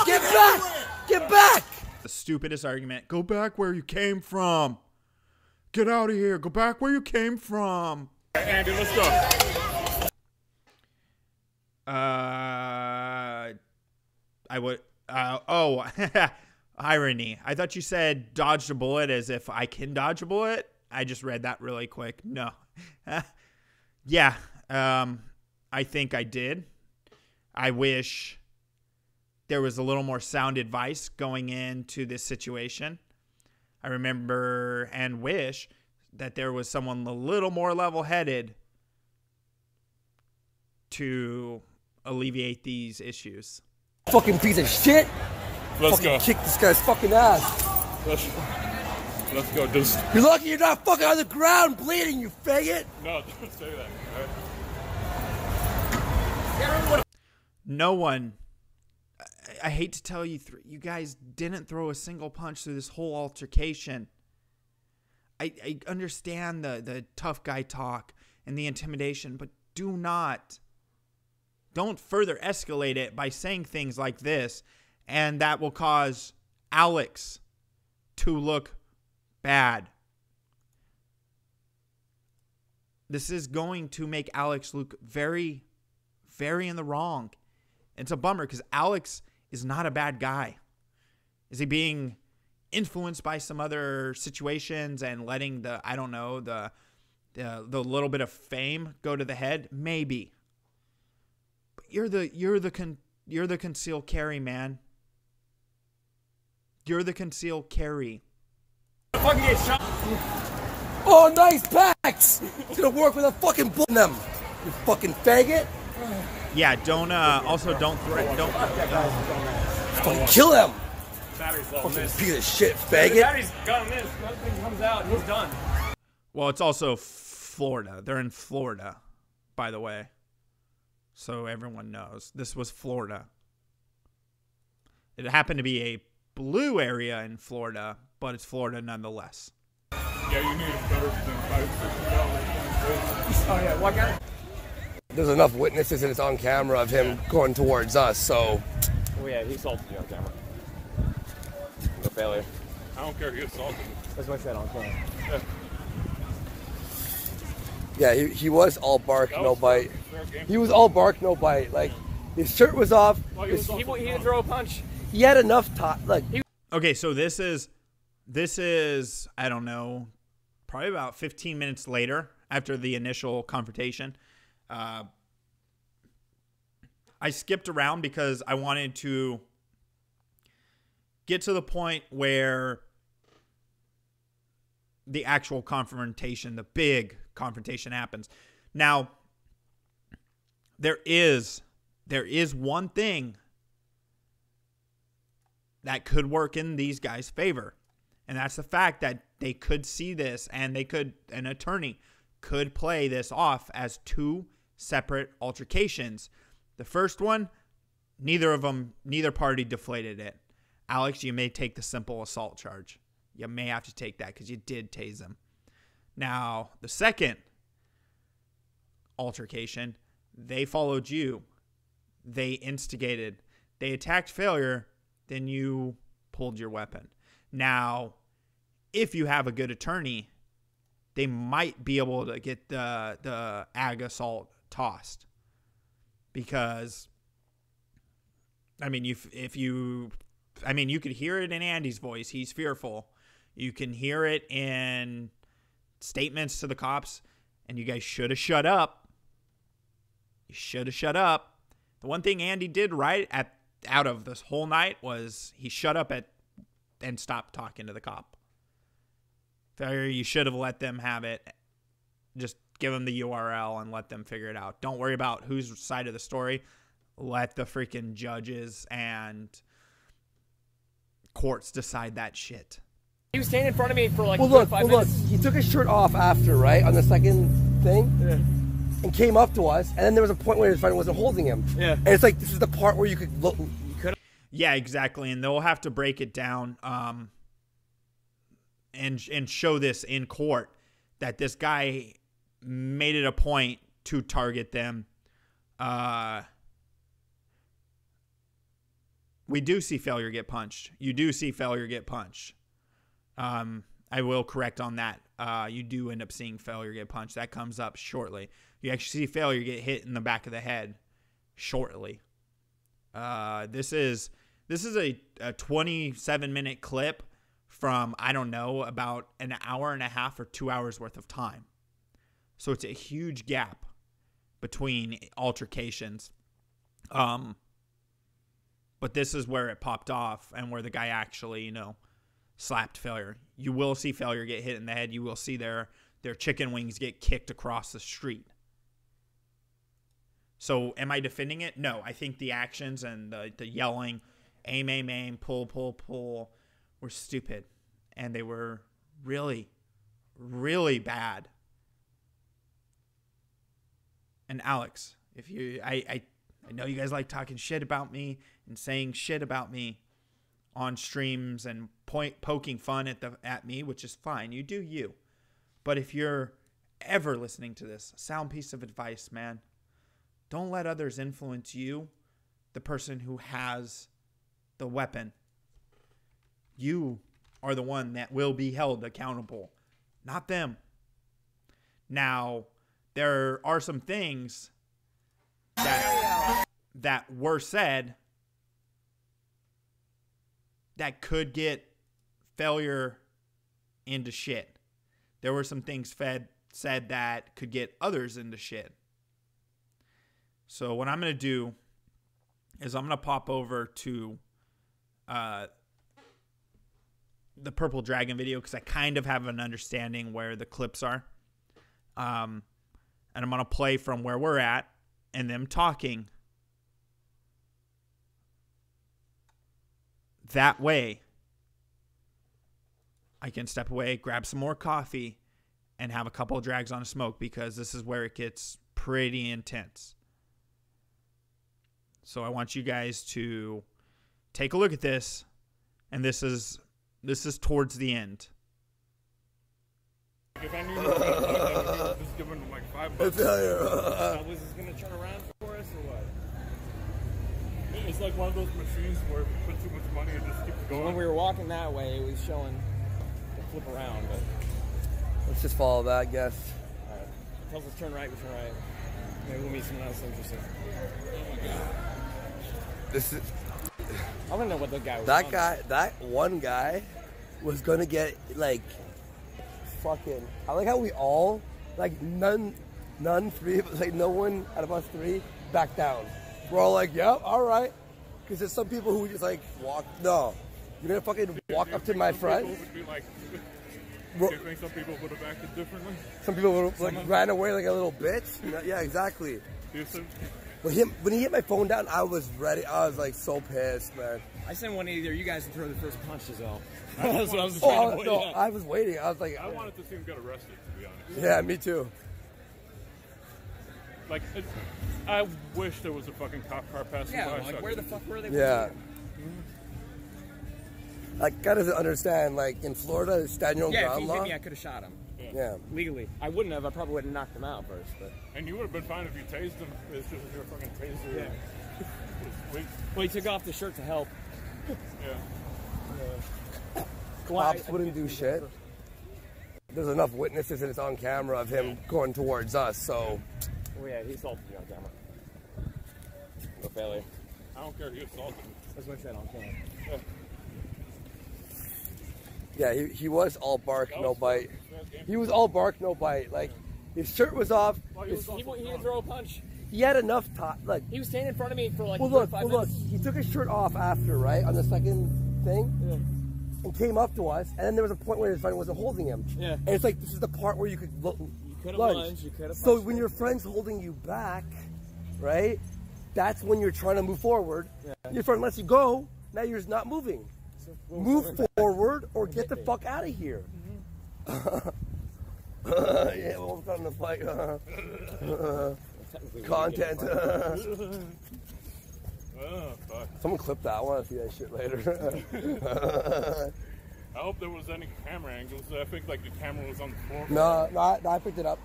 Get back! Get back! The stupidest argument. Go back where you came from. Get out of here. Go back where you came from. Andy, let's go. I would, irony. I thought you said dodged a bullet as if I can dodge a bullet. I just read that really quick. No. Yeah. I think I did. I wish there was a little more sound advice going into this situation. I remember and wish that there was someone a little more level-headed to alleviate these issues. Fucking piece of shit. Let's fucking go. Kick this guy's fucking ass. Let's go. Just... You're lucky you're not fucking on the ground bleeding, you faggot. No, don't say that. Right? No one. I hate to tell you, you guys didn't throw a single punch through this whole altercation. I understand the tough guy talk and the intimidation, but don't further escalate it by saying things like this, and that will cause Alex to look bad. This is going to make Alex look very, very in the wrong. It's a bummer because Alex is not a bad guy. Is he being influenced by some other situations and letting the little bit of fame go to the head? Maybe. you're the concealed carry, man. You're the concealed carry. Fucking get shot. Oh, nice packs. It's gonna work with a fucking bullet in them. You fucking faggot. Yeah, don't. Also, don't. Fucking kill them. Battery's low. Fucking piece of shit, The faggot. battery's got this. Nothing comes out. He's done. Well, it's also Florida. They're in Florida, by the way. So everyone knows. This was Florida. It happened to be a blue area in Florida, but it's Florida nonetheless. Yeah, you need it better than $5-$60. Oh, yeah, walk out. There's enough witnesses and it's on camera of him going towards us, so. Oh, yeah, he assaulted you on camera. No failure. I don't care. He assaulted me. That's what I said on camera. Yeah. Yeah, he was all bark, no bite. He was all bark, no bite. Like, his shirt was off. Well, he didn't throw a punch. He had enough time. Like, Okay, so this is I don't know, probably about 15 minutes later after the initial confrontation. I skipped around because I wanted to get to the point where the actual confrontation, the big confrontation happens. Now, there is one thing that could work in these guys' favor. And that's the fact that they could see this and an attorney could play this off as two separate altercations. The first one, neither party deflated it. Alex, you may take the simple assault charge. You may have to take that because you did tase him. Now, the second altercation, they followed you. They instigated. They attacked failure. Then you pulled your weapon. Now, if you have a good attorney, they might be able to get the ag assault tossed. Because, I mean, you could hear it in Andy's voice. He's fearful. You can hear it in statements to the cops. And you guys should have shut up. You should have shut up. The one thing Andy did right out of this whole night was he shut up and stopped talking to the cop. Failure, you should have let them have it. Just give them the URL and let them figure it out. Don't worry about whose side of the story. Let the freaking judges and courts decide that shit. He was standing in front of me for like 5 minutes. Look, he took his shirt off after, right, on the second thing, and came up to us, and then there was a point where his friend wasn't holding him. Yeah. And it's like, this is the part where you could look. Yeah, exactly. And they'll have to break it down and show this in court that this guy made it a point to target them. We do see failure get punched. You do see failure get punched. I will correct on that. You do end up seeing failure get punched. That comes up shortly. You actually see failure get hit in the back of the head shortly. This is a 27-minute clip from, I don't know, about an hour and a half or 2 hours worth of time. So it's a huge gap between altercations. But this is where it popped off and where the guy actually, slapped failure. You will see failure get hit in the head. You will see their chicken wings get kicked across the street. So am I defending it? No. I think the actions and the yelling, aim, pull, were stupid. And they were really, really bad. And Alex, if you, I know you guys like talking shit about me and saying shit about me on streams and poking fun at me, which is fine. You do you. But if you're ever listening to this, sound piece of advice, man. Don't let others influence you, the person who has the weapon. You are the one that will be held accountable, not them. Now, there are some things that were said that could get failure into shit. There were some things said that could get others into shit. So what I'm going to do is I'm going to pop over to the Purple Dragon video because I kind of have an understanding where the clips are. And I'm going to play from where we're at and them talking. That way, I can step away, grab some more coffee, and have a couple of drags on a smoke because this is where it gets pretty intense. So I want you guys to take a look at this, and this is towards the end. If I knew you were going to just give him like $5. Was this going to turn around for us or what? It's like one of those machines where if you put too much money, it just keeps going. When we were walking that way, it was showing the flip around, but let's just follow that, I guess. All right. It tells us turn right, we turn right. Maybe we'll meet someone else interesting. Oh my god. This is. I don't know what the guy was. That one guy was gonna get like fucking. I like how we all like none three, like no one out of us three backed down. We're all like, yep, all right. Because there's some people who just like walk. No, you're gonna fucking walk up to my friend. Do you think some people would have acted differently? Some people would have like ran away like a little bitch. Yeah, exactly. When he hit my phone down, I was ready. I was like so pissed, man. I sent one of either you guys to throw the first punch, Giselle. That's what I was trying to no, I was waiting. I was like, I wanted to see him get arrested, to be honest. Yeah, me too. Like, I wish there was a fucking cop car passing by. Yeah, like where the fuck were they? Yeah. Like, guy doesn't understand. Like in Florida, it's stand your own ground if he law. hit me, I could have shot him. Yeah. Legally, I wouldn't have. I probably would have knocked him out first. But and you would have been fine if you tased him. It's just your fucking taser. Yeah. Well, he took off the shirt to help. Yeah. Cops wouldn't do shit. There's enough witnesses and it's on camera of him going towards us, so. Oh yeah, he assaulted you on camera. No failure. I don't care. He assaulted me. That's what I said on camera. Yeah, he was all bark, no bite. He was all bark, no bite. Like, his shirt was off. He didn't throw a punch. He had enough time. Like, he was standing in front of me for like 5 minutes. Look, he took his shirt off after, right, on the second thing, and came up to us, and then there was a point where his friend wasn't holding him. Yeah. And it's like, this is the part where you could lunge. You could have So when your friend's holding you back, right, that's when you're trying to move forward. Yeah. Your friend lets you go, now you're just not moving. Move forward or get the fuck out of here. Yeah, we'll come to fight. Content. Someone clip that. I want to see that shit later. I hope there was any camera angles. I think like the camera was on the floor. No, I picked it up.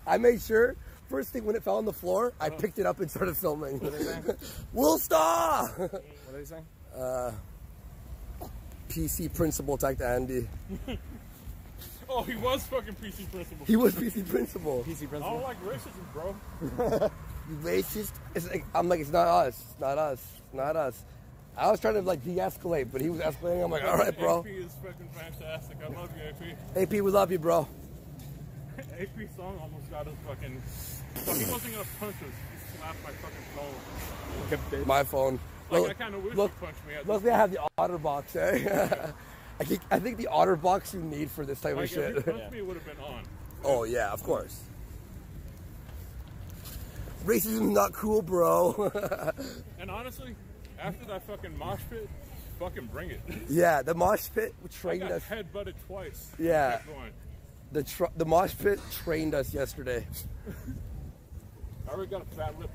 I made sure. First thing when it fell on the floor, I picked it up and started filming. What are they saying? We'll stop. What are they saying? PC principal attacked Andy. Oh, he was fucking PC principal. He was PC principal. PC principal. I don't like racism, bro. You racist? It's like, I'm like, it's not us. It's not us. It's not us. I was trying to like de-escalate, but he was escalating. I'm like, all right, bro. AP is fucking fantastic. I love you, AP. AP, we love you, bro. AP song almost got us fucking. Fuck, he wasn't gonna punch us. He slapped my fucking phone. My phone. Like, I kind of wish he punched me. Luckily, I have the OtterBox, eh? I think the OtterBox you need for this type of shit. If he punched me, it would have been on. Oh yeah, of course. Racism's not cool, bro. And honestly, after that fucking mosh pit, fucking bring it. Yeah, the mosh pit trained us. I got headbutted twice. Yeah. The mosh pit trained us yesterday. I already got a fat lip.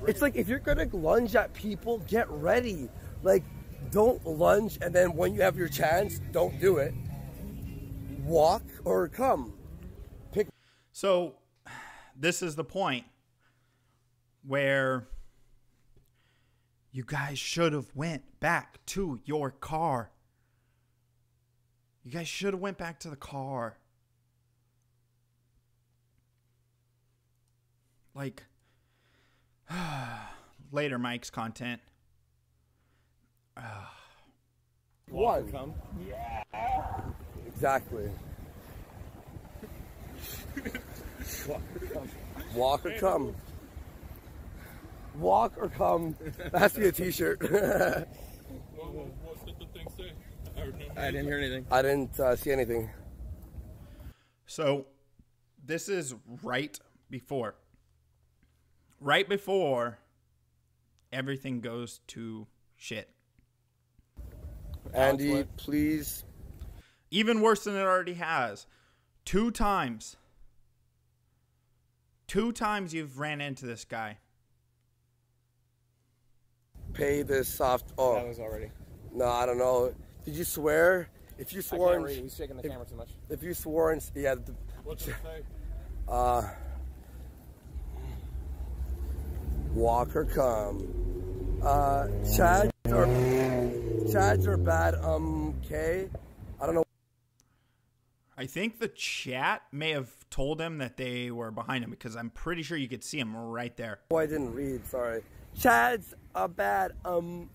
It's like if you're gonna lunge at people, get ready. Like, don't lunge, and then when you have your chance, don't do it. Walk or come. So, this is the point where you guys should have went back to your car. You guys should have went back to the car. Like, later Mike's content. One. Yeah. Exactly. Walk or come. Walk or come. That has to be a t-shirt. What did the thing say? I didn't hear anything. I didn't see anything. So, this is right before everything goes to shit. Andy, please. Even worse than it already has. 2 times. 2 times you've ran into this guy. Pay this soft. Oh, That was already. No, I don't know. Did you swear? If you swore, I can't read it. He's shaking the camera too much. If you swore, yeah. What's it say? Walk or come. Chads are bad. Okay. I don't know. I think the chat may have told him that they were behind him because I'm pretty sure you could see him right there. Oh, I didn't read. Sorry. Chads are bad. Okay.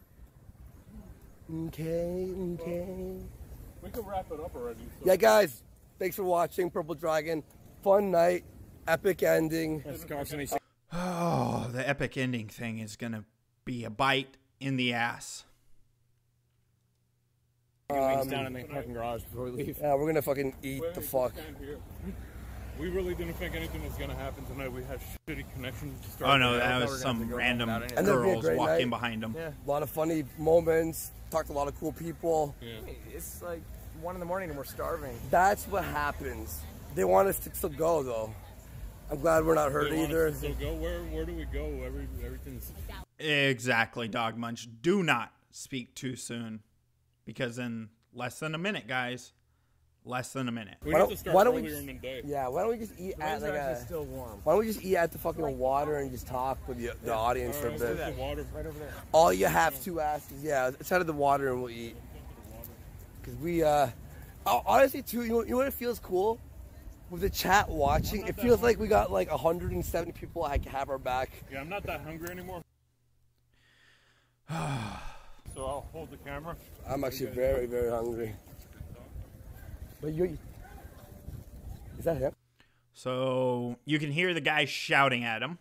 We can wrap it up already. So. Yeah, guys. Thanks for watching Purple Dragon. Fun night. Epic ending. Oh, the epic ending thing is going to be a bite in the ass. Down in the parking garage before we leave. Yeah, we're going to fucking eat the fuck. We really didn't think anything was going to happen tonight. We had shitty connections. Oh, no, that was some random girls walking behind them. Yeah. A lot of funny moments. Talked to a lot of cool people. Yeah. It's like 1 in the morning and we're starving. That's what happens. They want us to still go, though. I'm glad we're not hurt either. So go where do we go? Everything's Exactly, Dog Munch. Do not speak too soon, because in less than a minute, guys, less than a minute. We need to start earlier in the day. Yeah, why don't we just eat at like a? Still warm. Why don't we just eat at the fucking water and just talk with the audience for a bit? The water right over there. All you have to ask is let's head to the water and we'll eat. Cause we honestly too, you know what it feels cool? With the chat watching, it feels like we got like 170 people like have our back. Yeah, I'm not that hungry anymore. So I'll hold the camera. I'm actually very, very hungry. But is that him? So you can hear the guy shouting at him.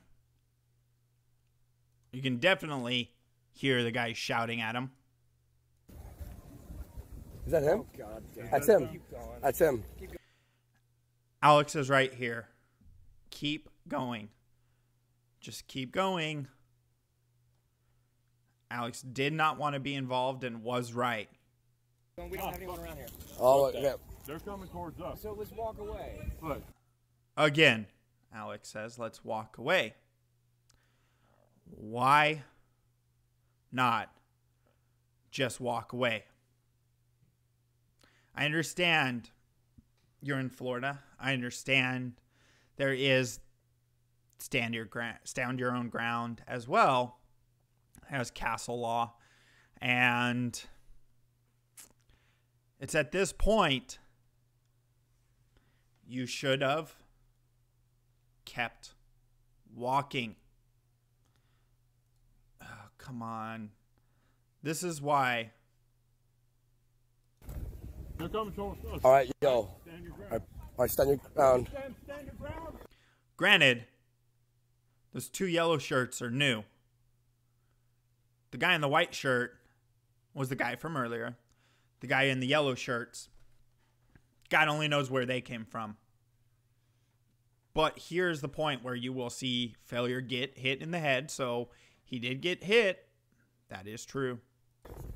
You can definitely hear the guy shouting at him. Is that him? Oh, God damn. That's him. That's him. Alex is right here. Keep going. Just keep going. Alex did not want to be involved and was right. We don't have anyone around here. Oh, yeah. They're coming towards us. So let's walk away. Look. Again, Alex says, let's walk away. Why not just walk away? I understand you're in Florida. I understand there is stand your own ground as well as castle law. And it's at this point you should have kept walking. Oh, come on. This is why. They're coming towards us. All right, yo. All right, stand your ground. Stand your ground. Granted, those 2 yellow shirts are new. The guy in the white shirt was the guy from earlier. The guy in the yellow shirts, God only knows where they came from. But here's the point where you will see Failure get hit in the head. So he did get hit. That is true.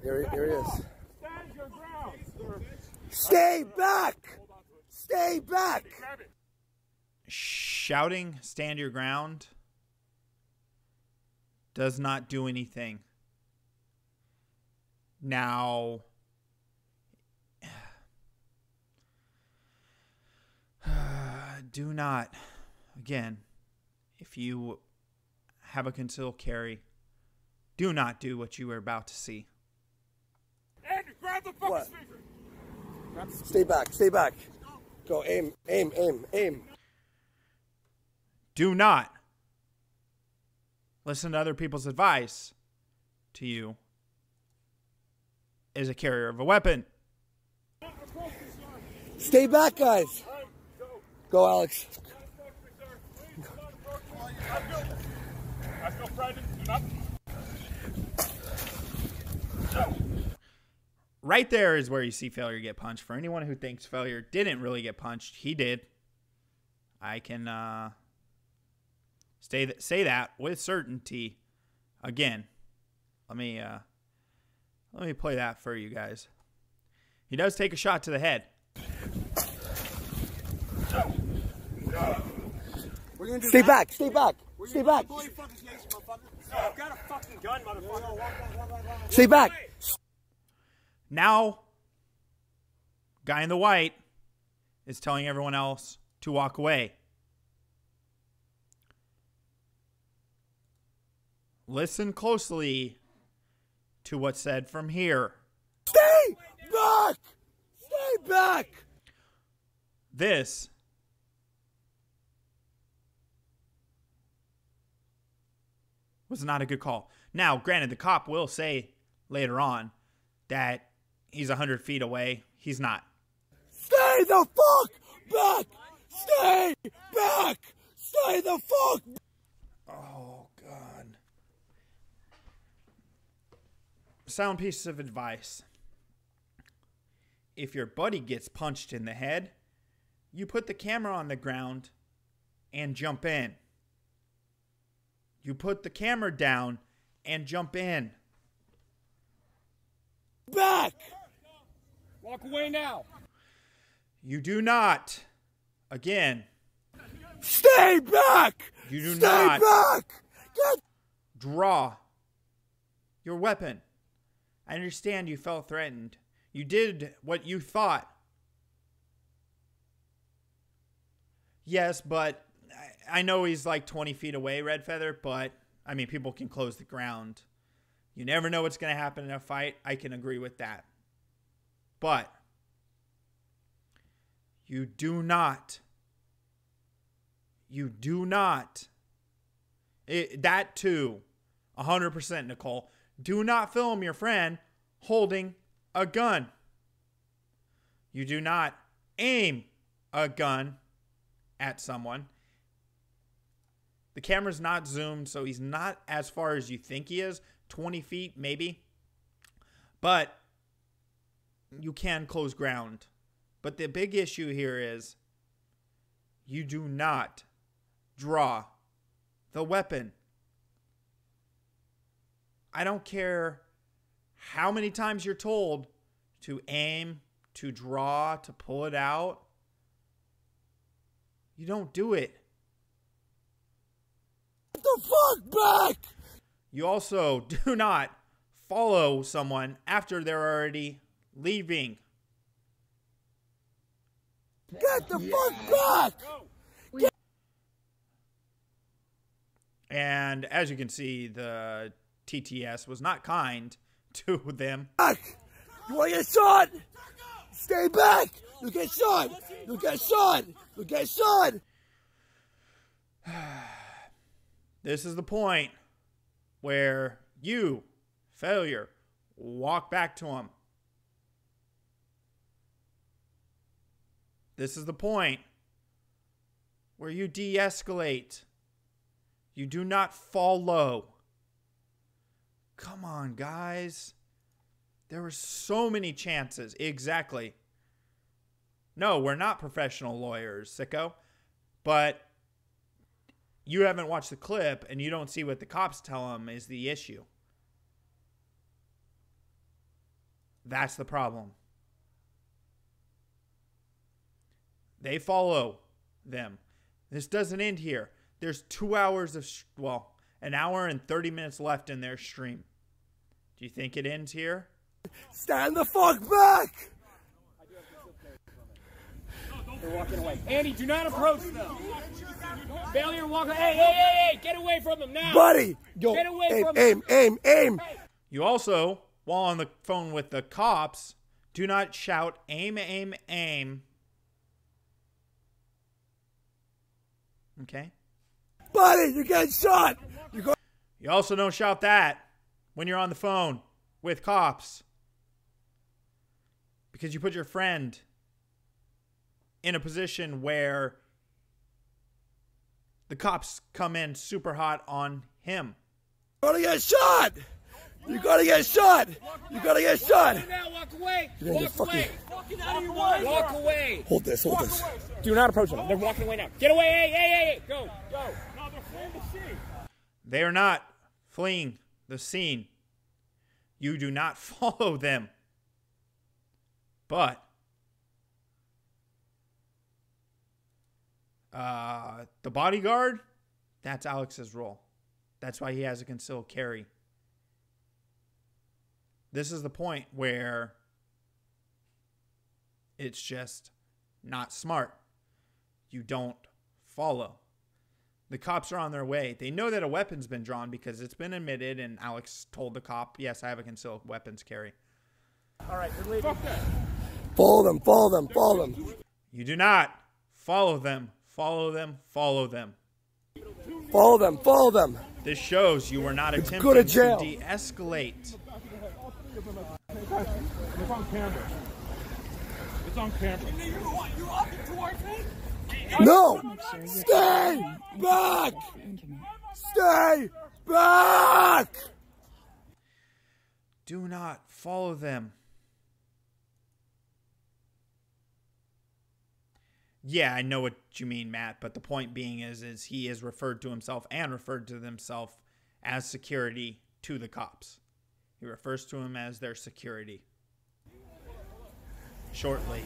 Here he is. Stand your ground, sir. Stay back! Stay back! Shouting, stand your ground, does not do anything. Now, do not, again, if you have a concealed carry, do not do what you are about to see. Andy, grab the fucking speaker. Stay back, stay back. Go, aim, aim, aim, aim. Do not listen to other people's advice to you as a carrier of a weapon. Stay back, guys. Go, Alex. I feel frightened. Right there is where you see Failure get punched. For anyone who thinks Failure didn't really get punched, he did. I can say that with certainty. Again, let me play that for you guys. He does take a shot to the head. Stay back, stay back, stay back. I've got a fucking gun, motherfucker. Stay back. Now, guy in the white is telling everyone else to walk away. Listen closely to what's said from here. Stay back! Stay back! This was not a good call. Now, granted, the cop will say later on that he's 100 feet away. He's not. Stay the fuck back! Stay back! Stay the fuck! Oh, God. Sound piece of advice. If your buddy gets punched in the head, you put the camera on the ground and jump in. You put the camera down and jump in. Back! Walk away now. You do not. Again. Stay back! You do Stay not. Back! Draw your weapon. I understand you felt threatened. You did what you thought. Yes, but I know he's like 20 feet away, Red Feather, but I mean, people can close the ground. You never know what's going to happen in a fight. I can agree with that. But you do not. That too, 100%, Nicole. Do not film your friend holding a gun. You do not aim a gun at someone. The camera's not zoomed, so he's not as far as you think he is. 20 feet, maybe. But you can close ground. But the big issue here is you do not draw the weapon. I don't care how many times you're told to aim, to draw, to pull it out. You don't do it. Get the fuck back! You also do not follow someone after they're already leaving. Get the fuck back! And as you can see, the TTS was not kind to them. Back! You want to get shot? Stay back! You get shot! You get shot! You get shot! This is the point where you, Failure, walk back to him. This is the point where you de-escalate. You do not follow. Come on, guys. There were so many chances. Exactly. No, we're not professional lawyers, sicko. But you haven't watched the clip and you don't see what the cops tell them is the issue. That's the problem. They follow them. This doesn't end here. There's 2 hours of, an hour and 30 minutes left in their stream. Do you think it ends here? Stand the fuck back! They're walking away. Andy, do not approach them. Failure, walk away. Hey, get away from them now. Buddy, yo, get away aim, from them. aim. You also, while on the phone with the cops, do not shout aim, aim, aim. Okay? Buddy, you're getting shot. You also don't shout that when you're on the phone with cops. Because you put your friend in a position where the cops come in super hot on him. You're gonna get shot! You're gonna get shot! You're gonna get shot! Walk away! You're gonna get fucking... Walk away! Hold this, hold this. Do not approach them. They're walking away now. Get away! Hey! Go! No, they're fleeing the scene. They are not fleeing the scene. You do not follow them. But the bodyguard, that's Alex's role. That's why he has a concealed carry. This is the point where it's just not smart. You don't follow. The cops are on their way. They know that a weapon's been drawn because it's been admitted, and Alex told the cop, yes, I have a concealed weapons carry. All right, you're leaving. Follow them, follow them, follow them. You do not follow them. Follow them. Follow them. Follow them, follow them. This shows you were not attempting go to to jail. de-escalate. It's on camera. It's on camera. You walking towards me? No! Stay back! Stay back! Do not follow them. Yeah, I know what you mean, Matt, but the point being is he is referred to himself and referred to himself as security to the cops. He refers to him as their security. Shortly.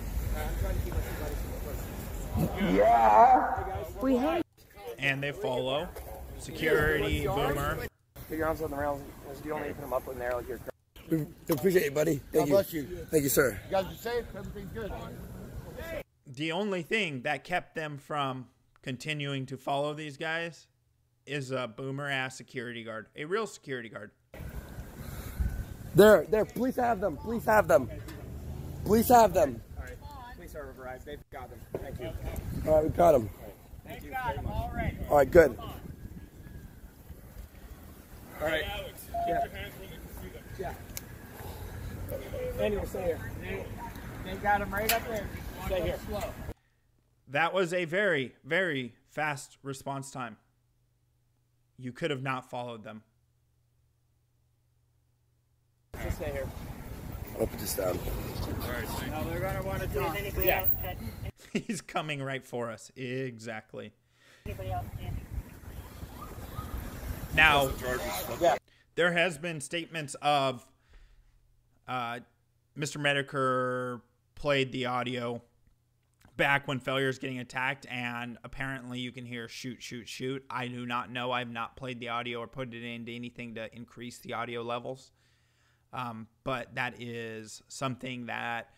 Yeah. We hate. And they follow. Security, Boomer. Put your arms on the rails. You only put them up in there like you're. We appreciate you, buddy. Thank you. bless you. Thank you, sir. You guys are safe. Everything's good. The only thing that kept them from continuing to follow these guys is a Boomer-ass security guard. A real security guard. There. Police have them. Police have them. Police have them. All right. Police are arrived. They've got them. Thank you. All right, we got them. Thank you very much. All right, good. All right. Alex, Yeah. put your hands where they can see them. Yeah. Anyway, stay here. They got them right up there. Stay here. Slow. That was a very, very fast response time. You could have not followed them. Just stay here. I'll put this down. All right, No, they're gonna want to talk. Yeah. He's coming right for us. Exactly. Now, there has been statements of Mr. Medicare played the audio back when Failure is getting attacked, and apparently you can hear shoot, shoot, shoot. I do not know. I've not played the audio or put it into anything to increase the audio levels. But that is something that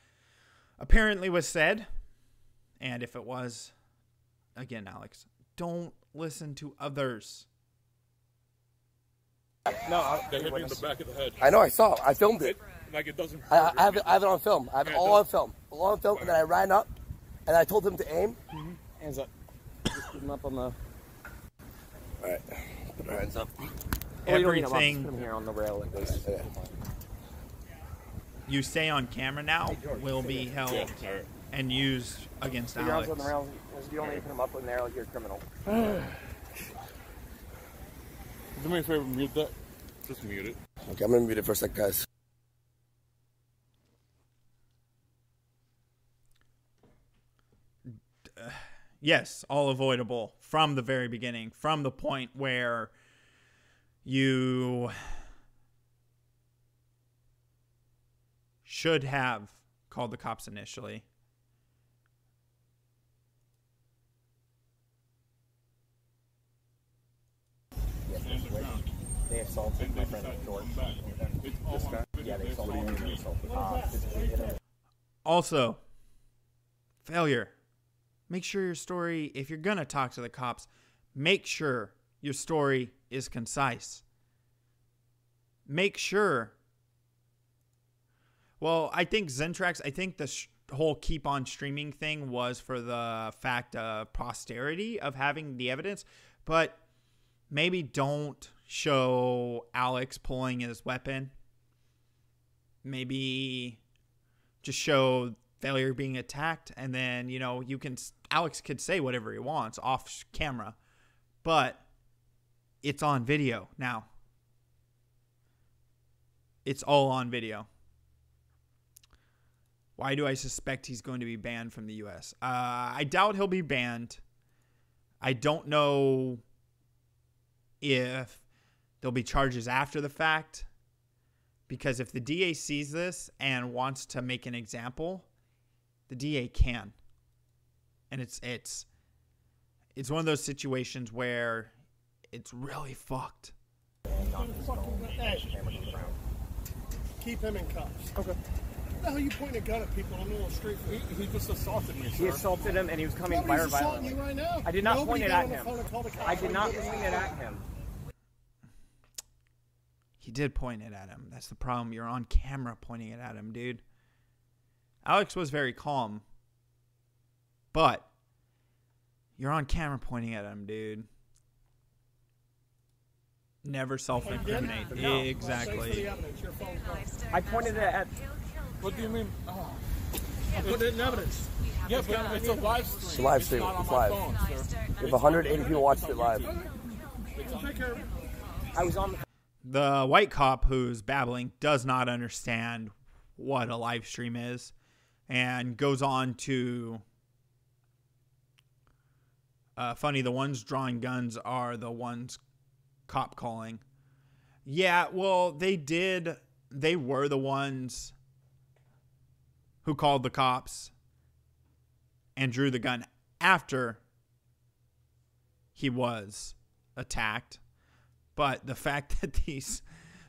apparently was said. And if it was, again, Alex, don't listen to others. No, They hit me in the back of the head. I know. I saw. I filmed it. Like it doesn't I hurt. have it on film. I have it all on film. All on film. And then I ran up, and I told him to aim. Hands up. Just put them up on the. All right. Put our hands up. Oh, you don't need them up. Just Everything put them here on the rail like this. Okay. you say on camera now will be held and used against Put your arms Alex. on the rail. You don't need to put them up in there like you're a criminal. Do me a favor, mute that. Just mute it. Okay, I'm gonna mute it for a sec, guys. Yes, all avoidable from the very beginning, from the point where you should have called the cops initially. They assaulted my friend George. This guy? Yeah, they assaulted him. They assaulted him. Also, Failure. Make sure your story, if you're going to talk to the cops, make sure your story is concise. Make sure. Well, I think Zentrax, I think the whole keep on streaming thing was for the fact of posterity of having the evidence, but maybe don't show Alex pulling his weapon. Maybe just show Failure being attacked, and then, you know, Alex could say whatever he wants off camera, but it's on video now. It's all on video. Why do I suspect he's going to be banned from the U.S.? I doubt he'll be banned. I don't know if there'll be charges after the fact, because if the DA sees this and wants to make an example, the DA can. And it's one of those situations where it's really fucked. Keep him in cuffs. Okay. What the hell are you pointing a gun at people on the middle of the street for? He just assaulted me, sir. He assaulted him, and he was coming Nobody's fire assaulting violently. you right now. I did not Nobody point it got at on the him. phone and called the cops. I did not point it at him. He did point it at him. That's the problem. You're on camera pointing it at him, dude. Alex was very calm, but you're on camera pointing at him, dude. Never self-incriminate. No. Exactly. I pointed it at... What do you mean? Oh. I put it in evidence. Yeah, but it's a live stream. It's a live stream. It's live. If 180 people watched it live. I was on The white cop who's babbling does not understand what a live stream is and goes on to... funny, the ones drawing guns are the ones cop calling. Yeah, well, they were the ones who called the cops and drew the gun after he was attacked. But the fact that these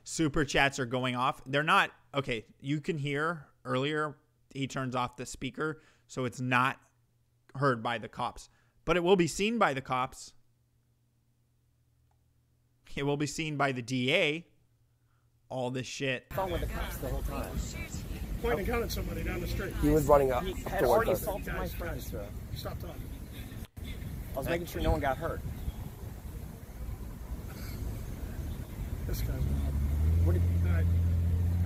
super chats are going off, they're not... Okay, you can hear earlier he turns off the speaker, so it's not heard by the cops. But it will be seen by the cops. It will be seen by the DA. All this shit. phone with the cops the whole time. Pointing a gun at somebody down the street. He was running up He had towards already us. assaulted my friend, sir. Stop talking. I was making sure no one got hurt. This guy's What did, all right.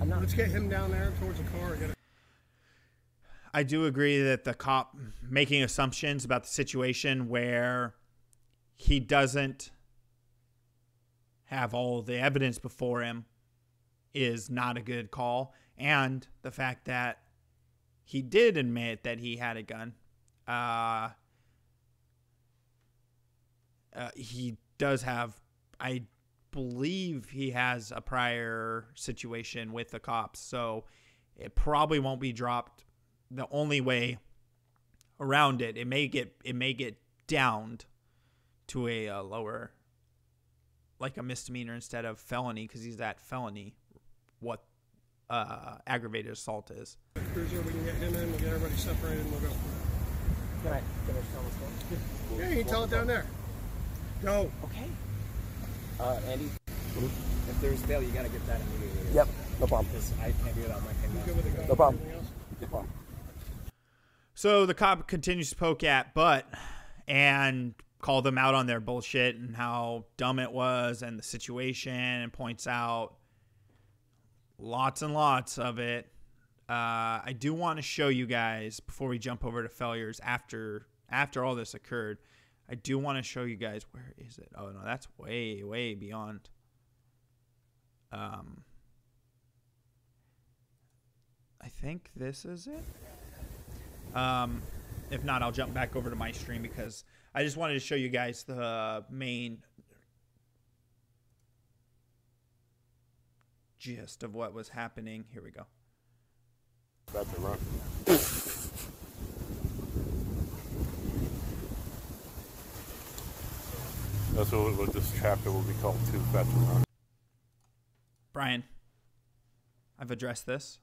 I'm not... Let's get him down there towards the car. I do agree that the cop making assumptions about the situation where he doesn't have all the evidence before him is not a good call. And the fact that he did admit that he had a gun. He does have, I believe he has a prior situation with the cops, so it probably won't be dropped. The only way around it, it may get downed to a lower, like a misdemeanor instead of felony, because he's at felony. What aggravated assault is. Cruiser, we can get him in. We'll get everybody separated, and we'll go. Can I finish telling the story? Yeah, you can tell it down there. Go. Okay. Andy, if there's bail, you got to get that immediately. Yep, no problem. Because I can't do it without my thing. No problem. No problem. So the cop continues to poke at Butt and call them out on their bullshit and how dumb it was and the situation, and points out lots and lots of it. I do want to show you guys, before we jump over to failures, after all this occurred, I do want to show you guys, where is it? Oh, no, that's way, way beyond. I think this is it. If not, I'll jump back over to my stream, because I just wanted to show you guys the main gist of what was happening. Here we go. That's a run. That's what this chapter will be called, Too Fat to Run. Brian, I've addressed this.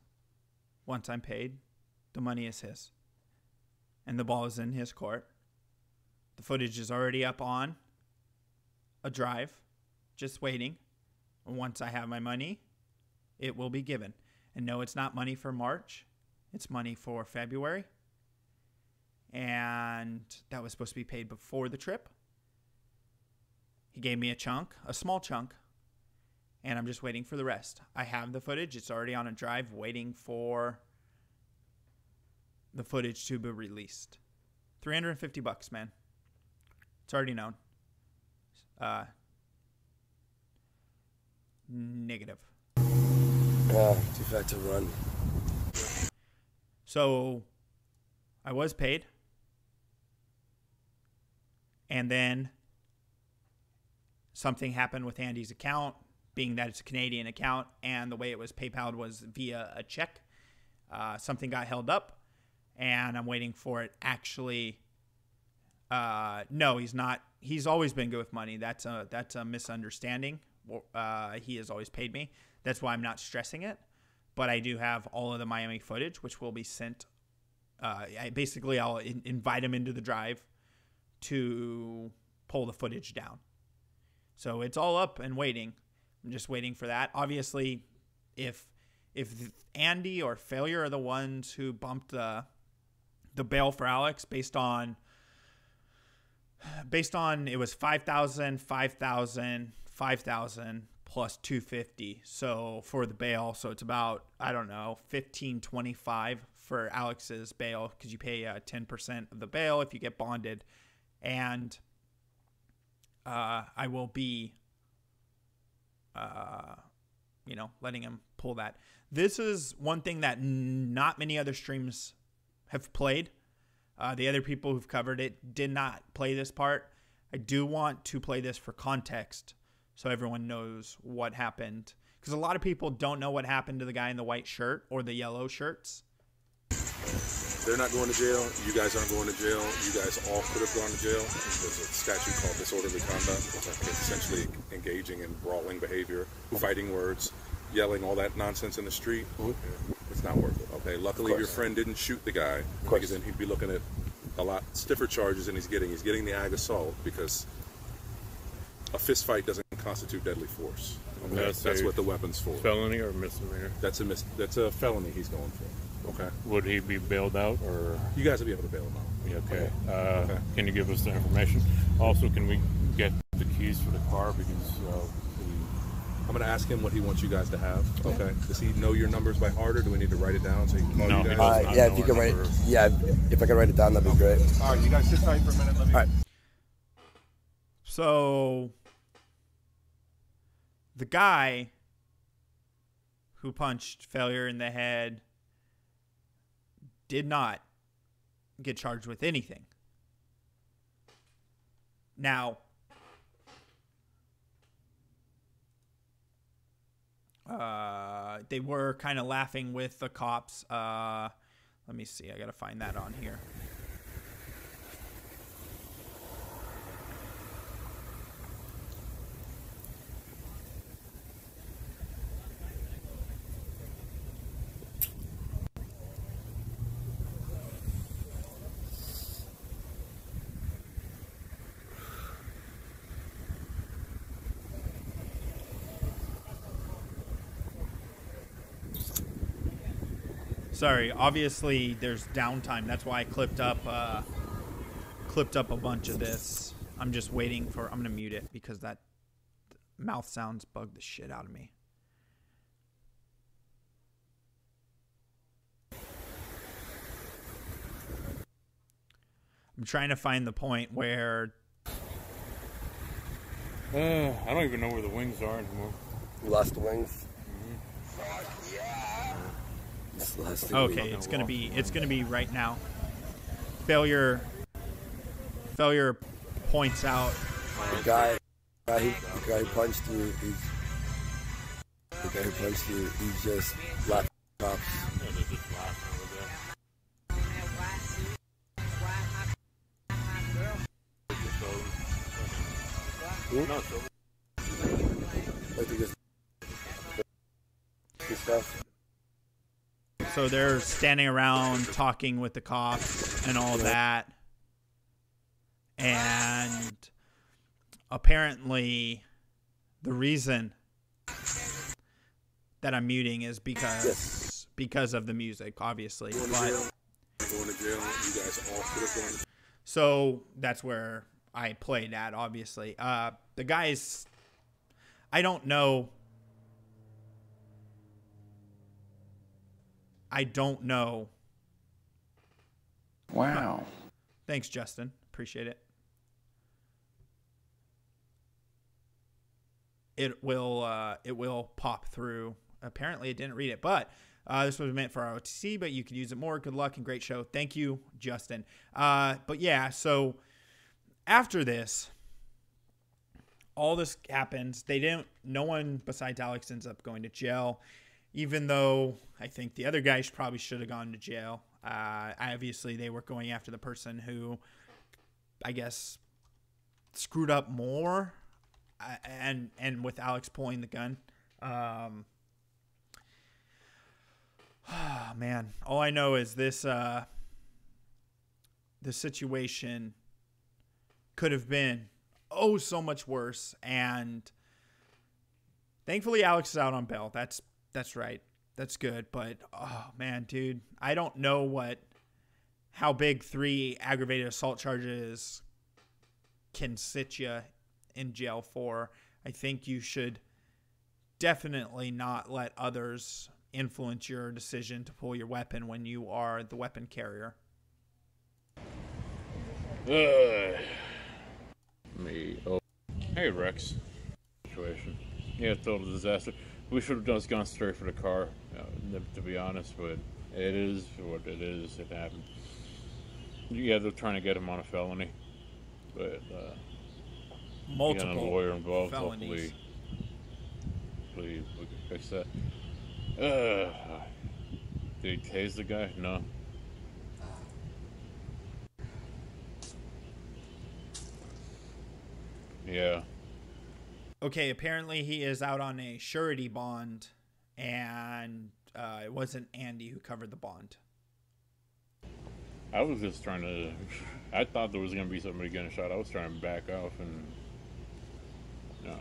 Once I'm paid, the money is his. And the ball is in his court. The footage is already up on a drive, just waiting. And once I have my money, it will be given. And no, it's not money for March. It's money for February. And that was supposed to be paid before the trip. He gave me a chunk, a small chunk, and I'm just waiting for the rest. I have the footage. It's already on a drive waiting for the footage to be released. $350, man. It's already known. Negative. Too fat to run. So I was paid. And then something happened with Andy's account, being that it's a Canadian account, and the way it was PayPal'd was via a check. Something got held up, and I'm waiting for it actually. No, he's not. He's always been good with money. That's a misunderstanding. He has always paid me. That's why I'm not stressing it. But I do have all of the Miami footage, which will be sent. I'll invite him into the drive to pull the footage down. So it's all up and waiting. I'm just waiting for that. Obviously, if Andy or Failure are the ones who bumped the bail for Alex based on it was 5,000, 5,000, 5,000 plus 250. So for the bail, so it's about, I don't know, 1525 for Alex's bail, because you pay 10% of the bail if you get bonded. And I will be, letting him pull that. This is one thing that not many other streams have played. The other people who've covered it did not play this part. I do want to play this for context so everyone knows what happened. Because a lot of people don't know what happened to the guy in the white shirt or the yellow shirts. They're not going to jail. You guys aren't going to jail. You guys all could have gone to jail. There's a statute called disorderly conduct, which I think is essentially engaging in brawling behavior, fighting words, yelling, all that nonsense in the street. It's not worth it. Okay. Luckily, your friend didn't shoot the guy, because then he'd be looking at a lot stiffer charges than he's getting. He's getting the ag assault because a fist fight doesn't constitute deadly force. Okay? That's what the weapon's for. Felony or misdemeanor? That's a felony he's going for. Okay. Would he be bailed out, or? You guys will be able to bail him out. Yeah, okay. Can you give us the information? Also, can we get the keys for the car, because I'm going to ask him what he wants you guys to have. Okay. Does he know your numbers by heart, or do we need to write it down so he can call you guys? Yeah, if you can write it. Yeah, if I can write it down, that'd be great. All right, you guys sit tight for a minute. Let me. All right. So the guy who punched Failure in the head did not get charged with anything. Now, they were kind of laughing with the cops. Let me see. I got to find that on here. Sorry, obviously there's downtime. That's why I clipped up a bunch of this. I'm just waiting for. I'm gonna mute it because that mouth sounds bug the shit out of me. I'm trying to find the point where. I don't even know where the wings are anymore. You lost the wings. Okay, it's gonna be right now. Failure points out the guy who punched you. The guy who punched you. He's just laughing at cops. Yeah, they're just laughing over there. No, I think it's stuff. So they're standing around talking with the cops and all that. And apparently the reason that I'm muting is because of the music, obviously. So that's where I played at, obviously. The guys, I don't know. Wow. Thanks, Justin. Appreciate it. It will pop through apparently it didn't read it. But this was meant for ROTC, but you could use it more. Good luck and great show. Thank you, Justin. But yeah, so after this, all this happens. No one besides Alex ends up going to jail, even though I think the other guys probably should have gone to jail. Obviously, they were going after the person who, I guess, screwed up more, and with Alex pulling the gun. Oh, man, all I know is this situation could have been so much worse, and thankfully Alex is out on bail. That's right. That's good. But oh man, dude, I don't know how big 3 aggravated assault charges can sit you in jail for. I think you should definitely not let others influence your decision to pull your weapon when you are the weapon carrier. Hey Rex. Situation. Yeah, total disaster. We should have just gone straight for the car, to be honest, but it is what it is. It happened. Yeah, they're trying to get him on a felony, but multiple getting a lawyer involved. felonies. Hopefully we can fix that. Did he tase the guy? No. Yeah. Okay, apparently he is out on a surety bond, and it wasn't Andy who covered the bond. I was just trying to... I thought there was going to be somebody getting shot. I was trying to back off and... No.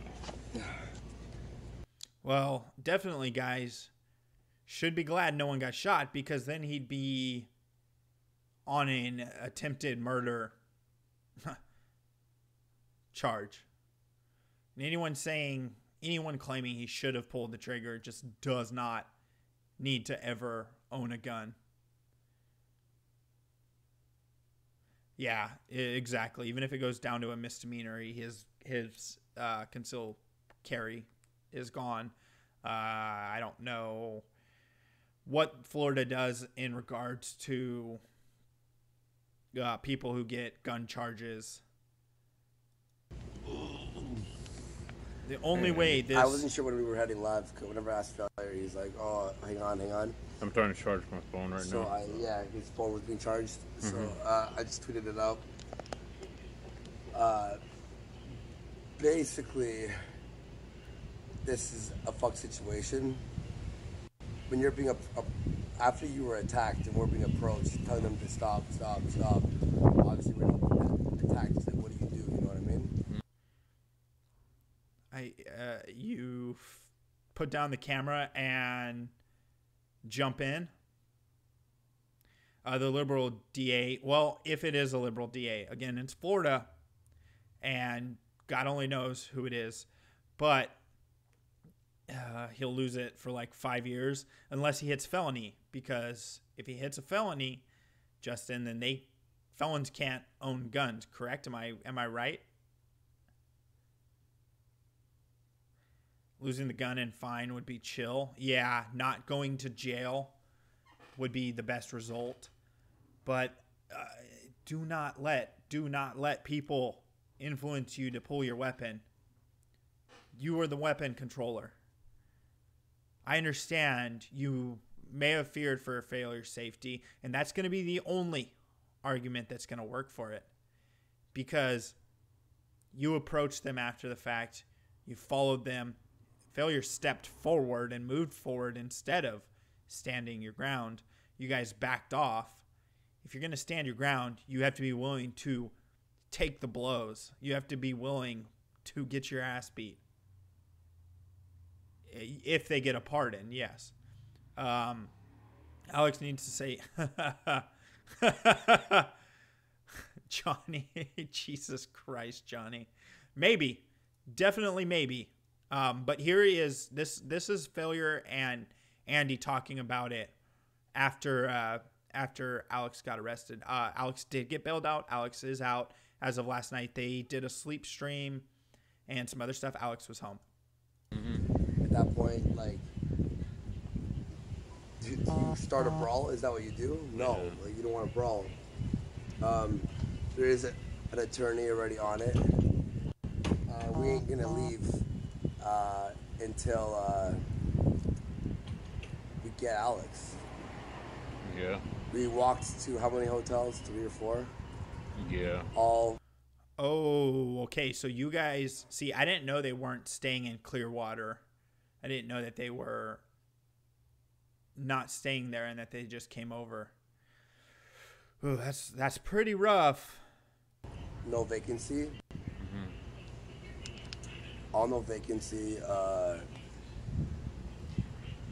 Well, definitely, guys, should be glad no one got shot, because then he'd be on an attempted murder charge. And anyone claiming he should have pulled the trigger just does not need to ever own a gun. Yeah, exactly. Even if it goes down to a misdemeanor, his concealed carry is gone. I don't know what Florida does in regards to people who get gun charges. The only way this... I wasn't sure when we were heading live. Whenever I asked Failure, he's like, "Oh, hang on." I'm trying to charge my phone right now. So his phone was being charged. Mm-hmm. So I just tweeted it out. Basically, this is a fuck situation. When you're being after you were attacked and we're being approached, telling them to stop. Obviously, we're not attacked. It's like, what do you do? You know what I mean? You put down the camera and jump in. The liberal DA, well, if it is a liberal DA, again, it's Florida, and God only knows who it is, but he'll lose it for like 5 years unless he hits felony, because if he hits a felony, Justin, then felons can't own guns, correct? Am I right? Losing the gun and fine would be chill. Yeah, not going to jail would be the best result. But do not let people influence you to pull your weapon. You are the weapon controller. I understand you may have feared for Failure safety, and that's going to be the only argument that's going to work for it. Because you approached them after the fact, you followed them. Failure stepped forward and moved forward instead of standing your ground. You guys backed off. If you're going to stand your ground, you have to be willing to take the blows. You have to be willing to get your ass beat. If they get a pardon, yes. Alex needs to say, Johnny, Jesus Christ, Johnny. Maybe. Definitely maybe. But here he is. This is Failure and Andy talking about it after Alex got arrested. Alex did get bailed out. Alex is out as of last night. They did a sleep stream and some other stuff. Alex was home. At that point, like, you start a brawl? Is that what you do? No, like, you don't want to brawl. There is an attorney already on it. We ain't gonna leave until we get Alex. Yeah. We walked to how many hotels? 3 or 4? Yeah. All. Oh, okay. So you guys, see, I didn't know they weren't staying in Clearwater. I didn't know that they were not staying there and that they just came over. Ooh, that's pretty rough. No vacancy. All no vacancy.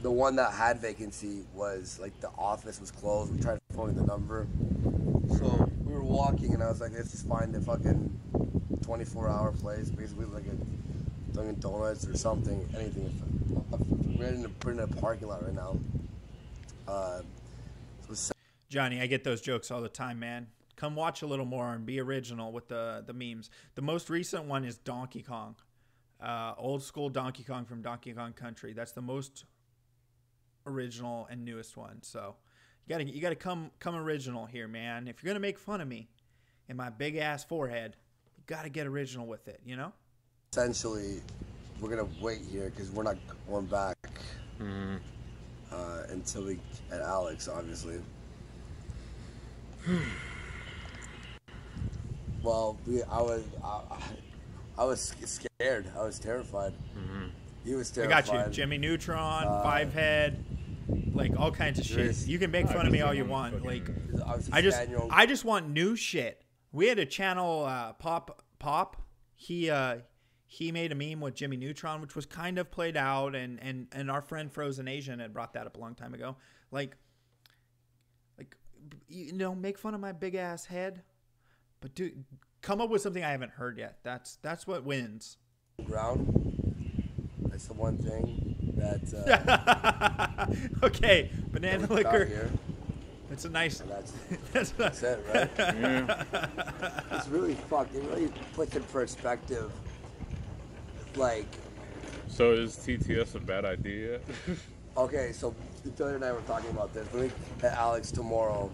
The one that had vacancy was like the office was closed. We tried phoning the number. So we were walking and I was like, let's just find a fucking 24-hour place, basically like a Dunkin' Donuts or something, anything. We're in a parking lot right now. Johnny, I get those jokes all the time, man. Come watch a little more and be original with the memes. The most recent one is Donkey Kong. Old school Donkey Kong from Donkey Kong Country. That's the most original and newest one. So you gotta come original here, man. If you're gonna make fun of me and my big ass forehead, you gotta get original with it, you know? Essentially, we're gonna wait here because we're not going back until we get Alex, obviously. Well, I was scared. I was terrified. He was terrified. I got you. Jimmy Neutron, Five Head, like all kinds of shit. You can make fun of me all you want. Like, I just want new shit. We had a channel, Pop. He made a meme with Jimmy Neutron, which was kind of played out, and our friend Frozen Asian had brought that up a long time ago. Like, you know, make fun of my big ass head, but dude, come up with something I haven't heard yet. That's what wins. Ground. That's the one thing that. Okay, banana liquor. That's a nice. That's it, right? Yeah. It's really fucking. It really puts in perspective. Like. So is TTS a bad idea? Okay, so Billy and I were talking about this. When we get Alex tomorrow,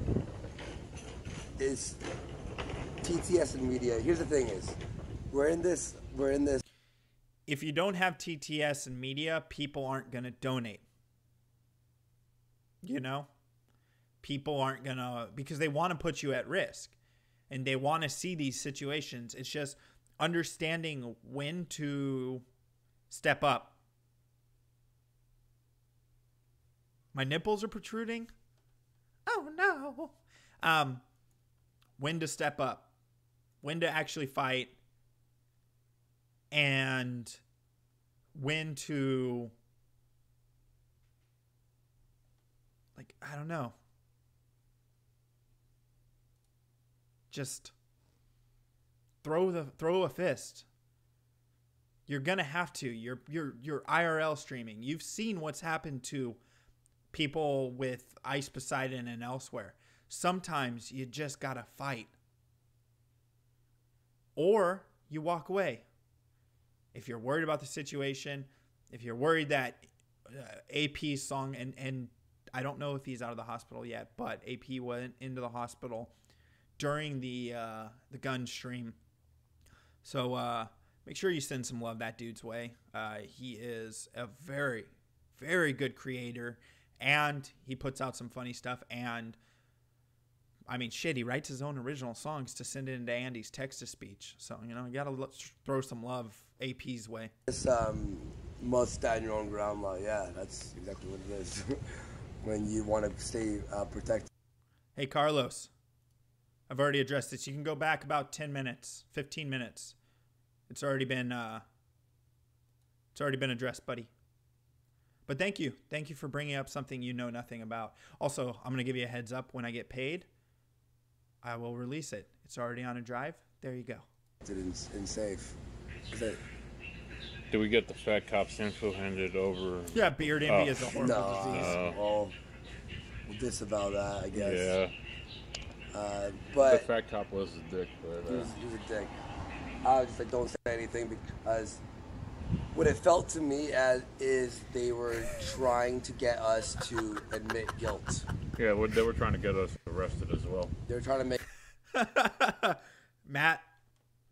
is TTS and media. Here's the thing: is we're in this. If you don't have TTS and media, people aren't gonna donate. You know, people aren't gonna, because they want to put you at risk, and they want to see these situations. It's just understanding when to step up. My nipples are protruding. Oh no. When to step up, when to actually fight, and when to, like, I don't know, just throw a fist. You're gonna have to. You're IRL streaming. You've seen what's happened to people with Ice Poseidon and elsewhere. Sometimes you just gotta fight, or you walk away. If you're worried about the situation, if you're worried that AP's song, and I don't know if he's out of the hospital yet, but AP went into the hospital during the gun stream. So make sure you send some love that dude's way. He is a very, very good creator, and he puts out some funny stuff. And I mean, shit, he writes his own original songs to send it into Andy's text-to-speech. So, you know, you got to throw some love AP's way. This must stand your own ground law. Yeah, that's exactly what it is. When you want to stay protected. Hey, Carlos, I've already addressed this. You can go back about 10 minutes, 15 minutes. It's already been addressed, buddy. But thank you. Thank you for bringing up something you know nothing about. Also, I'm going to give you a heads up. When I get paid, I will release it. It's already on a drive. There you go. In safe. Do we get the fat cop's info handed over? Yeah, beard envy is a horrible disease. Well, we'll disavow that, I guess. Yeah. But the fat cop was a dick. But, he was a dick. I was just like, don't say anything because what it felt to me as is they were trying to get us to admit guilt. Yeah, they were trying to get us arrested as well. They were trying to make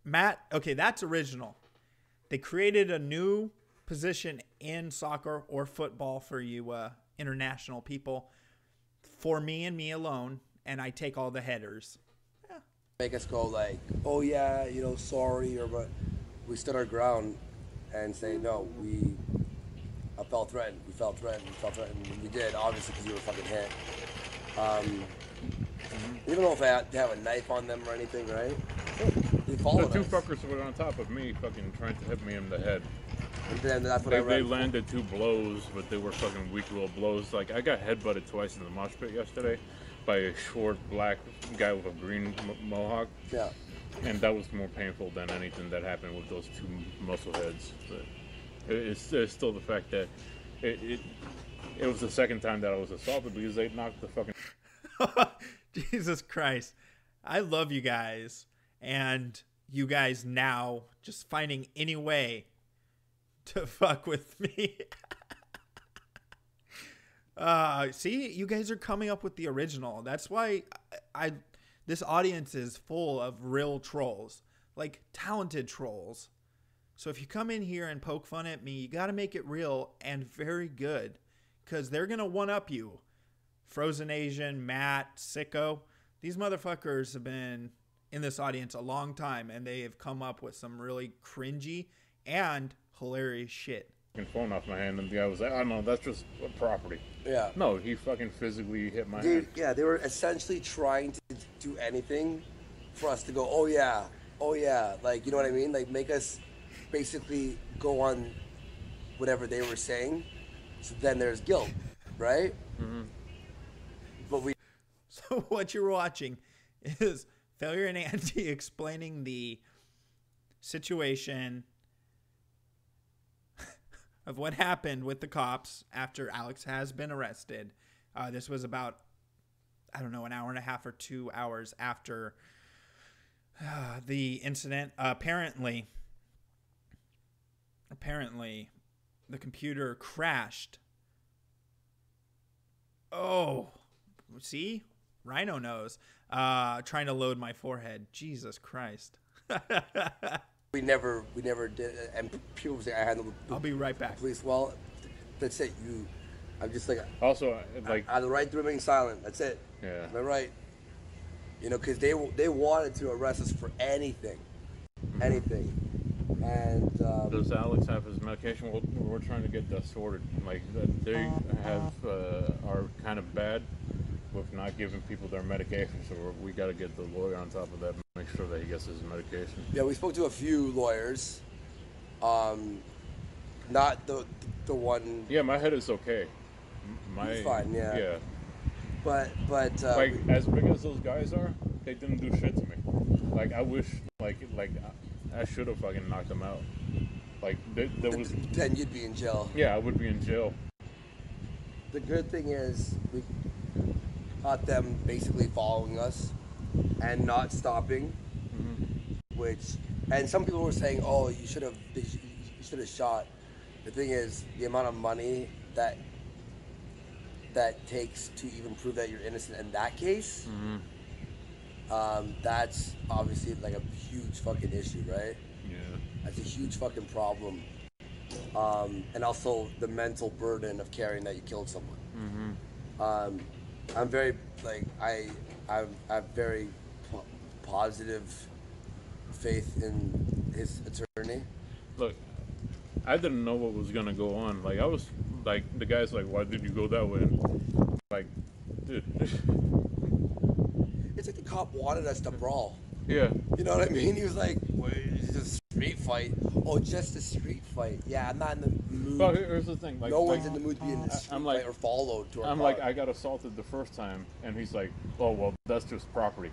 Matt, okay, that's original. They created a new position in soccer or football for you international people, for me and me alone, and I take all the headers. make us go like, oh yeah, you know, sorry, or but we stood our ground and say no, I felt threatened. We felt threatened. And we did, obviously, because you were fucking hit. Even though if they have a knife on them or anything, right? They followed the two us. fuckers were on top of me, fucking trying to hit me in the head. And then that's what they landed 2 blows, but they were fucking weak little blows. Like, I got headbutted twice in the mosh pit yesterday by a short black guy with a green mohawk. Yeah. And that was more painful than anything that happened with those 2 muscle heads. But it's still the fact that it was the second time that I was assaulted because they knocked the fucking... Jesus Christ. I love you guys. And you guys now just finding any way to fuck with me. See, you guys are coming up with the original. That's why this audience is full of real trolls, like talented trolls. So if you come in here and poke fun at me, you got to make it real and very good, because they're going to one-up you. Frozen Asian, Matt, Sicko, these motherfuckers have been in this audience a long time, and they have come up with some really cringy and hilarious shit. Phone off my hand, and the guy was like, "Oh no, that's just property." Yeah. No, he fucking physically hit my Dude, hand. yeah, they were essentially trying to do anything for us to go, oh yeah, like, you know what I mean? Like, make us basically go on whatever they were saying. So then there's guilt, right? Mm-hmm. But we. So what you're watching is Failure and Andy explaining the situation of what happened with the cops after Alex has been arrested. This was about, I don't know, an hour and a half or 2 hours after the incident. Apparently, the computer crashed. Oh, see? Rhino knows. Trying to load my forehead. Jesus Christ. We never did it. And people say I handled the I'll be right back. Police. Well, that's it. I'm just like. Also, like. I have the right to remain silent. That's it. Yeah. Am I right? You know, because they wanted to arrest us for anything. Anything. And. Does Alex have his medication? Well, we're trying to get that sorted. Like, they are kind of bad with not giving people their medication, so we got to get the lawyer on top of that and make sure that he gets his medication. Yeah, we spoke to a few lawyers. Not the one. Yeah, my head is okay. He's fine. Yeah. Yeah. But like, as big as those guys are, they didn't do shit to me. Like, I wish like I should have fucking knocked them out. Like, there was. Then you'd be in jail. Yeah, I would be in jail. The good thing is we caught them basically following us and not stopping, and some people were saying, "Oh, you should have shot." The thing is, the amount of money that takes to even prove that you're innocent in that case, that's obviously like a huge fucking issue, right? Yeah. That's a huge fucking problem. And also the mental burden of carrying that you killed someone. I'm very, like, I have very positive faith in his attorney. Look, I didn't know what was gonna go on. Like, I was like, the guy's like, "Why did you go that way?" And, like, dude. It's like the cop wanted us to brawl. Yeah. You know what I mean? He was like, "Well, it's just a street fight." Oh, just a street fight. Yeah, I'm not in the mood. Well, here's the thing. Like, no one's in the mood to be in a street fight or followed to a I'm car. like, I got assaulted the first time, and he's like, "Oh, well, that's just property."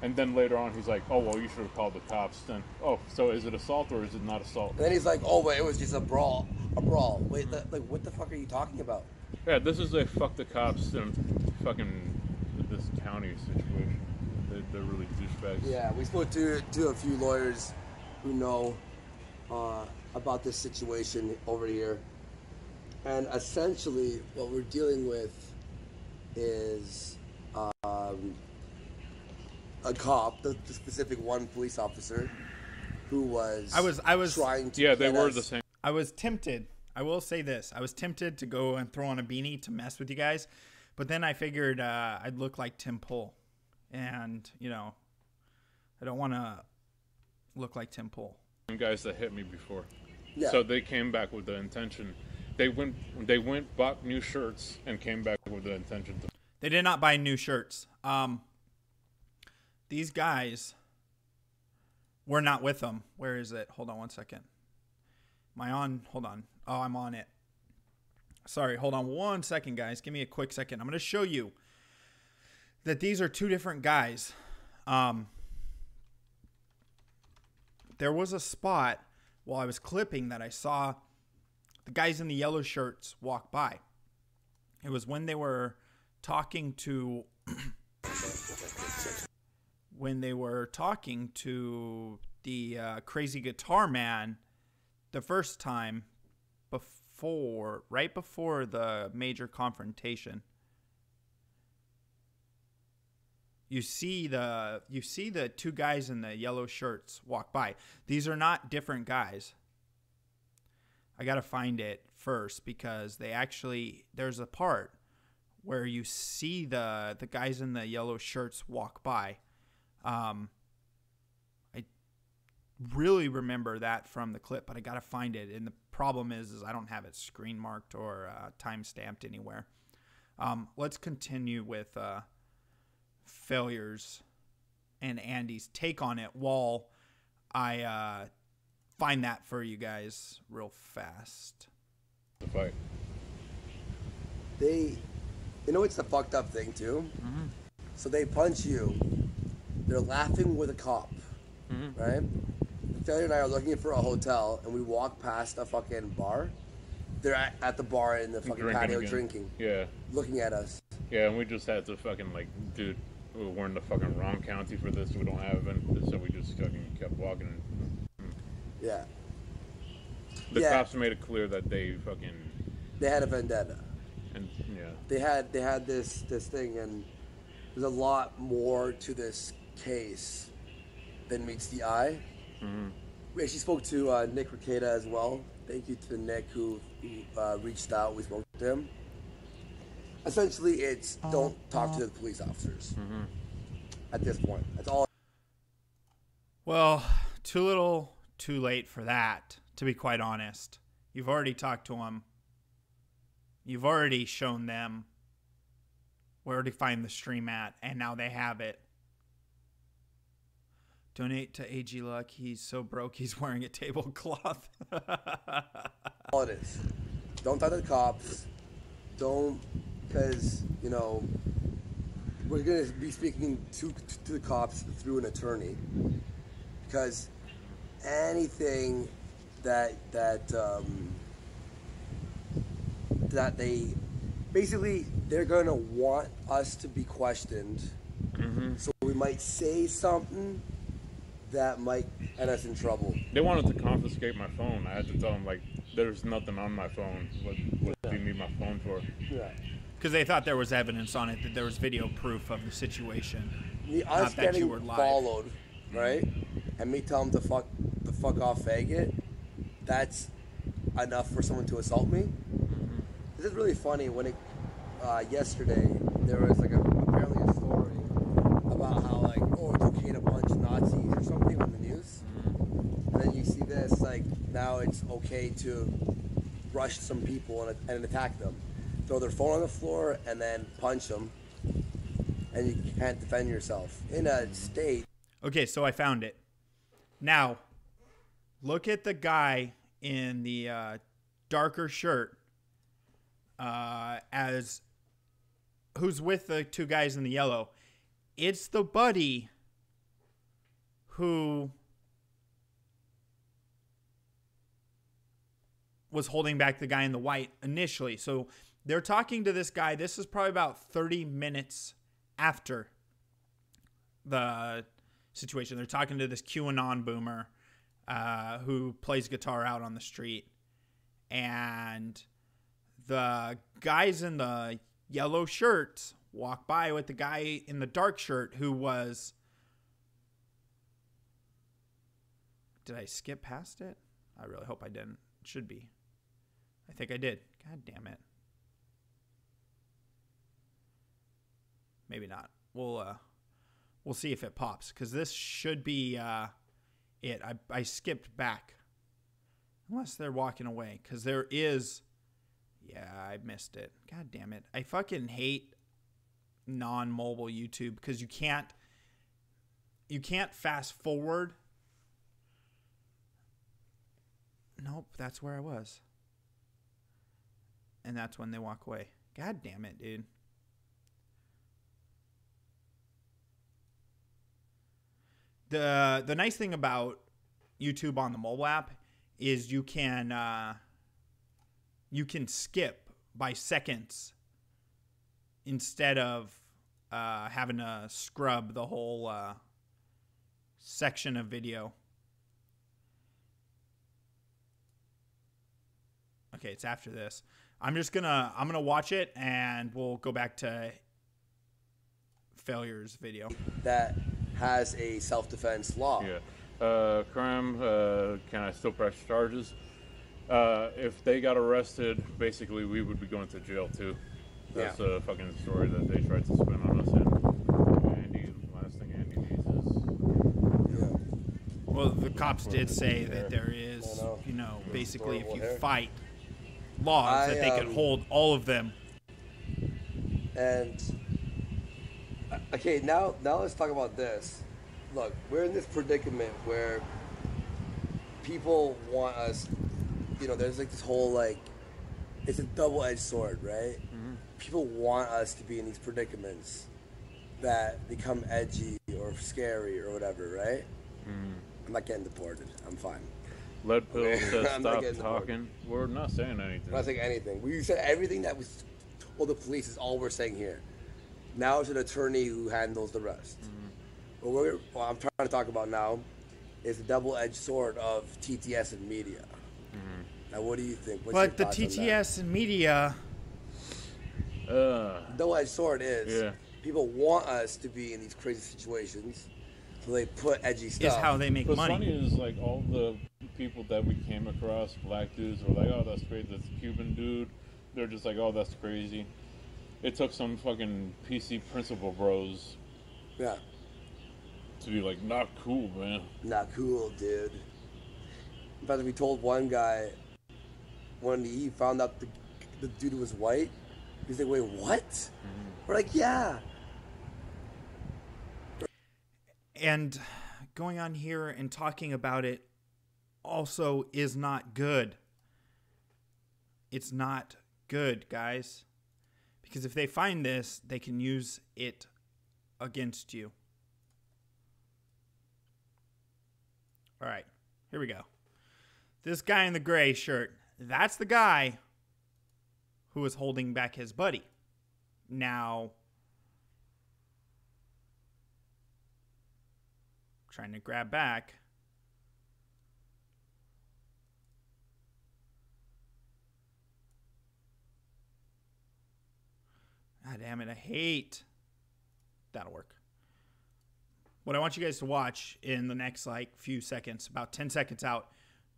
And then later on, he's like, "Oh, well, you should have called the cops." Then, oh, so is it assault or is it not assault? And then he's like, "Oh, but it was just a brawl. A brawl." Wait, like, what the fuck are you talking about? Yeah, this is a fuck the cops and fucking this county situation. They're really douchebags. Yeah, we spoke to a few lawyers who know. about this situation over here. And essentially, what we're dealing with is a cop, the specific one police officer, who was I was trying to. Yeah, they get were us- the same. I was tempted. I will say this. I was tempted to go and throw on a beanie to mess with you guys. But then I figured I'd look like Tim Pool. And, you know, I don't want to look like Tim Pool. Guys that hit me before. Yeah. So they came back with the intention. They went, bought new shirts, and came back with the intention to. They did not buy new shirts. These guys were not with them. Where is it? Hold on one second. Am I on? Hold on. Oh, I'm on it. Sorry, hold on one second, guys. Give me a quick second. I'm going to show you that these are two different guys. There was a spot while I was clipping that I saw the guys in the yellow shirts walk by. It was when they were talking to the crazy guitar man the first time right before the major confrontation. You see the two guys in the yellow shirts walk by. These are not different guys. I got to find it first because there's a part where you see the guys in the yellow shirts walk by. I really remember that from the clip, but I got to find it. And the problem is I don't have it screen marked or time stamped anywhere. Let's continue with Failures and Andy's take on it while I find that for you guys real fast. The fight. It's the fucked up thing too. Mm-hmm. So they punch you. They're laughing with a cop, right? Failure and I are looking for a hotel, and we walk past a fucking bar. They're at the bar in the fucking patio drinking. Yeah. Looking at us. Yeah, and we just had to fucking dude, we're in the fucking wrong county for this. We don't have it, so we just fucking kept walking. Yeah. The cops made it clear that they had a vendetta. And yeah. They had this thing, and there's a lot more to this case than meets the eye. Mm-hmm. We actually spoke to Nick Ricada as well. Thank you to Nick who reached out. We spoke to him. Essentially, it's don't talk to the police officers at this point. That's all. Well, too little, too late for that, to be quite honest. You've already talked to them. You've already shown them where to find the stream at, and now they have it. Donate to AGluck. He's so broke he's wearing a tablecloth. All it is. Don't talk to the cops. Don't, because, we're going to be speaking to the cops through an attorney. Because anything that they, basically, they're going to want us to be questioned. Mm-hmm. So we might say something that might get us in trouble. They wanted to confiscate my phone. I had to tell them, there's nothing on my phone. What do you need my phone for? Yeah. Because they thought there was evidence on it, that there was video proof of the situation. Us getting followed, right? And me telling them to fuck off faggot, that's enough for someone to assault me? Mm-hmm. This is really funny. When yesterday, there was apparently a story about how it's okay to punch Nazis or something on the news. And then you see this, now it's okay to rush some people and attack them. Throw their phone on the floor and then punch them. And you can't defend yourself. In a state. Okay, so I found it. Now, look at the guy in the darker shirt who's with the two guys in the yellow. It's the buddy who was holding back the guy in the white initially. So they're talking to this guy. This is probably about 30 minutes after the situation. They're talking to this QAnon boomer. who plays guitar out on the street. And the guys in the yellow shirts walk by with the guy in the dark shirt who was... Did I skip past it? I really hope I didn't. It should be. I think I did. God damn it. Maybe not. We'll see if it pops, because this should be it. I skipped back. Unless they're walking away, because there is... Yeah, I missed it. God damn it. I fucking hate non-mobile YouTube, because you can't fast forward. Nope, that's where I was. And that's when they walk away. God damn it, dude. The nice thing about YouTube on the mobile app is you can skip by seconds instead of having to scrub the whole section of video. Okay, it's after this. I'm gonna watch it, and we'll go back to Failure's video. That has a self-defense law. Yeah. Crime, can I still press charges? If they got arrested, basically we would be going to jail too. That's a fucking story that they tried to spin on us. And Andy, last thing Andy needs is... Well, the cops did say that there is, basically if you fight laws, that they could hold all of them. And okay, now let's talk about this. Look, we're in this predicament where people want us, there's like this whole it's a double-edged sword, right? Mm-hmm. People want us to be in these predicaments that become edgy or scary or whatever, right? Mm-hmm. I'm not getting deported. I'm fine. Lead Pill says stop talking. We're not saying anything. We're not saying anything. We said everything that was told the police is all we're saying here. Now it's an attorney who handles the rest. Mm-hmm. What I'm trying to talk about now is the double-edged sword of TTS and media. Mm-hmm. Now, what do you think? But the TTS and media... double-edged sword is people want us to be in these crazy situations, so they put edgy stuff. Is how they make money. What's funny is all the people that we came across, black dudes, were like, oh, that's crazy, that's a Cuban dude. They're just like, oh, that's crazy. It took some fucking PC principal bros to be like, not cool, man. Not cool, dude. In fact, we told one guy when he found out the dude was white, he's like, wait, what? Mm-hmm. We're like, yeah. And going on here and talking about it also is not good. It's not good, guys. Because if they find this, they can use it against you. All right, here we go. This guy in the gray shirt, that's the guy who was holding back his buddy. Now, trying to grab back. God damn it, I hate. That'll work. What I want you guys to watch in the next few seconds, about 10 seconds out,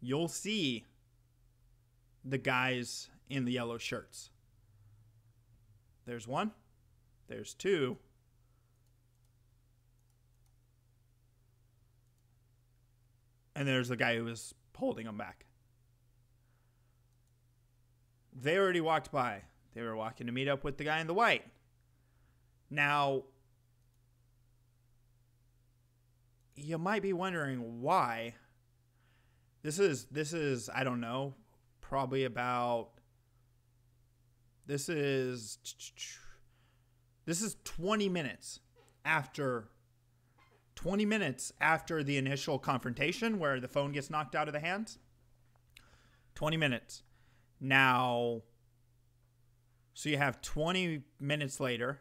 you'll see the guys in the yellow shirts. There's one. There's two. And there's the guy who was holding them back. They already walked by. They were walking to meet up with the guy in the white. Now, you might be wondering why. This is I don't know, probably about this is 20 minutes after the initial confrontation where the phone gets knocked out of the hands. 20 minutes. Now, so you have 20 minutes later,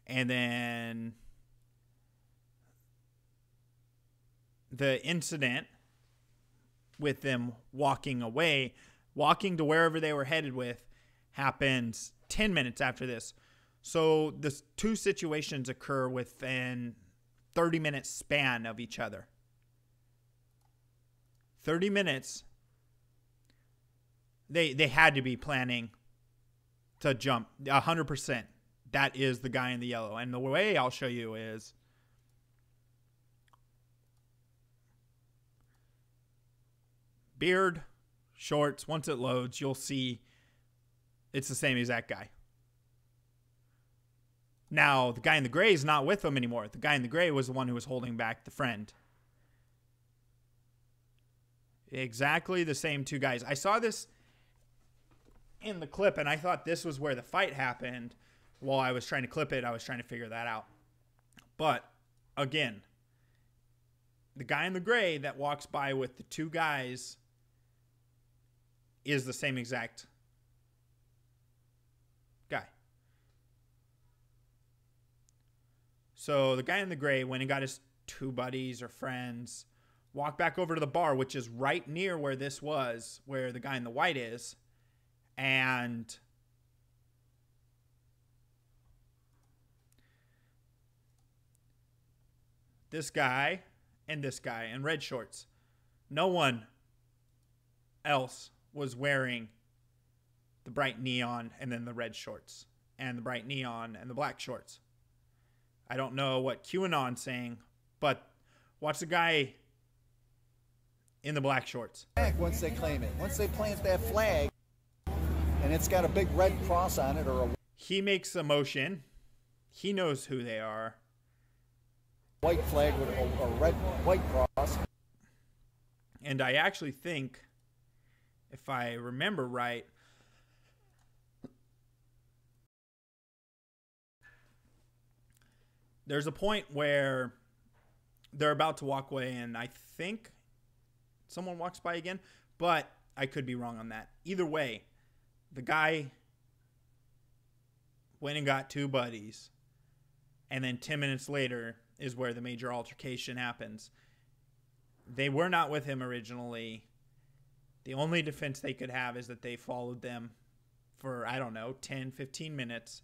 and then the incident with them walking away, walking to wherever they were headed with, happens 10 minutes after this. So the two situations occur within 30-minute span of each other. 30 minutes. They had to be planning to jump 100%. That is the guy in the yellow. And the way I'll show you is beard, shorts. Once it loads, you'll see it's the same exact guy. Now, the guy in the gray is not with them anymore. The guy in the gray was the one who was holding back the friend. Exactly the same two guys. I saw this in the clip, and I thought this was where the fight happened. While I was trying to clip it, I was trying to figure that out. But, again, the guy in the gray that walks by with the two guys is the same exact guy. So the guy in the gray went and got his two buddies or friends, walked back over to the bar, which is right near where this was, where the guy in the white is, and this guy in red shorts. No one else was wearing the bright neon and then the red shorts and the bright neon and the black shorts. I don't know what QAnon's saying, but watch the guy in the black shorts. Once they claim it, once they plant that flag and it's got a big red cross on it or a he makes a motion. He knows who they are. White flag with a red white cross. And I actually think, if I remember right, there's a point where they're about to walk away, and I think someone walks by again, but I could be wrong on that. Either way, the guy went and got two buddies, and then 10 minutes later is where the major altercation happens. They were not with him originally. The only defense they could have is that they followed them for, 10, 15 minutes.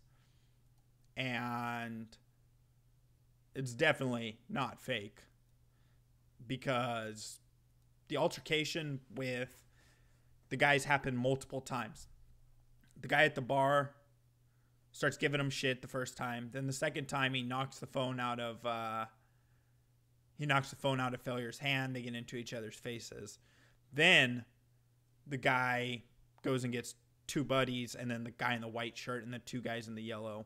And it's definitely not fake, because the altercation with the guys happened multiple times. The guy at the bar starts giving him shit the first time. Then the second time he knocks the phone out of Failure's hand. They get into each other's faces. Then the guy goes and gets two buddies, and then the guy in the white shirt and the two guys in the yellow,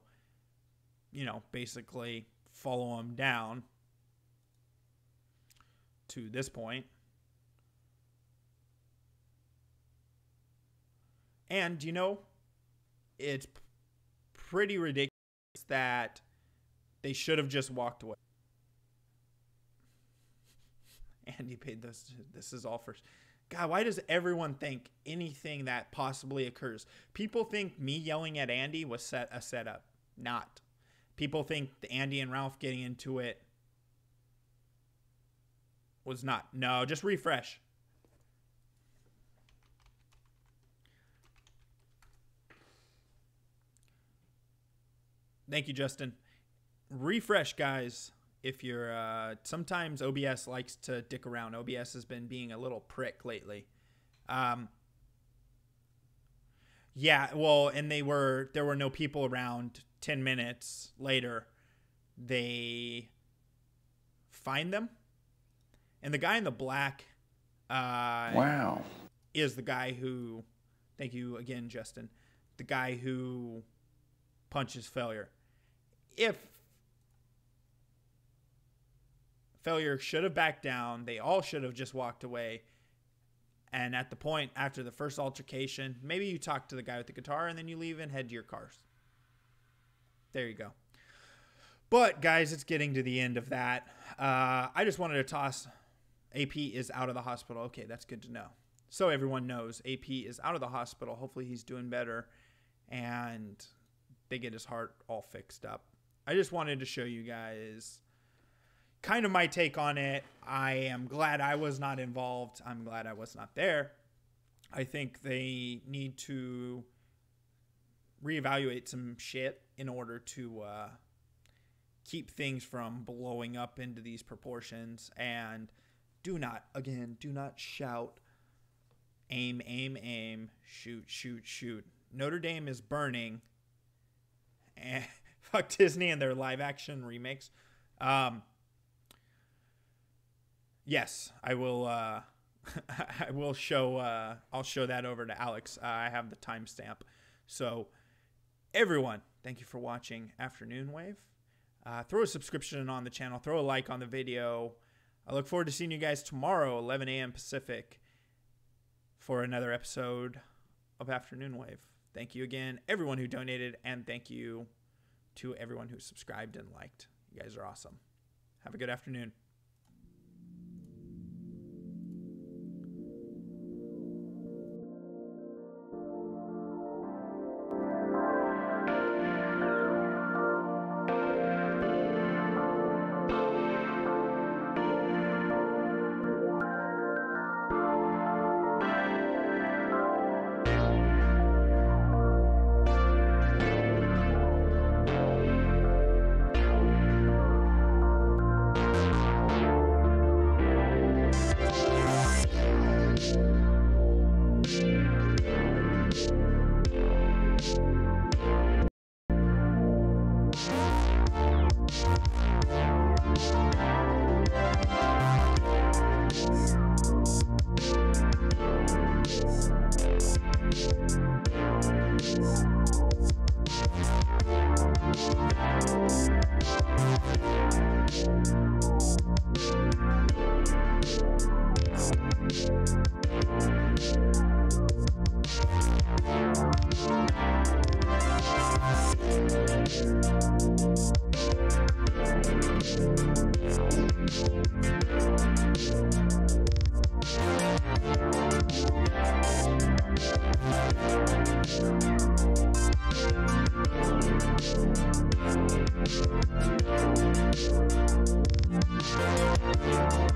basically follow him down to this point. And, it's pretty ridiculous that they should have just walked away. Andy paid this. This is all for... God, why does everyone think anything that possibly occurs? People think me yelling at Andy was a setup. Not. People think the Andy and Ralph getting into it was not. No, just refresh. Thank you, Justin. Refresh, guys. If you're, sometimes OBS likes to dick around. OBS has been being a little prick lately. Yeah, well, and there were no people around. 10 minutes later, they find them. And the guy in the black, wow, is the guy who, thank you again, Justin, the guy who punches Failure. If Failure should have backed down, they all should have just walked away. And at the point after the first altercation, maybe you talk to the guy with the guitar and then you leave and head to your cars. There you go. But guys, it's getting to the end of that. I just wanted to toss AP is out of the hospital. Okay, that's good to know. So everyone knows AP is out of the hospital. Hopefully he's doing better and they get his heart all fixed up. I just wanted to show you guys, kind of my take on it. I am glad I was not involved. I'm glad I was not there. I think they need to reevaluate some shit in order to keep things from blowing up into these proportions. And do not shout, aim, aim, aim, shoot, shoot, shoot. Notre Dame is burning. And fuck Disney and their live action remakes. Yes, I will. I will show. I'll show that over to Alex. I have the timestamp. So, everyone, thank you for watching AfterNoonWave. Throw a subscription on the channel. Throw a like on the video. I look forward to seeing you guys tomorrow, 11 a.m. Pacific, for another episode of AfterNoonWave. Thank you again, everyone who donated, and thank you to everyone who subscribed and liked. You guys are awesome. Have a good afternoon. Yeah.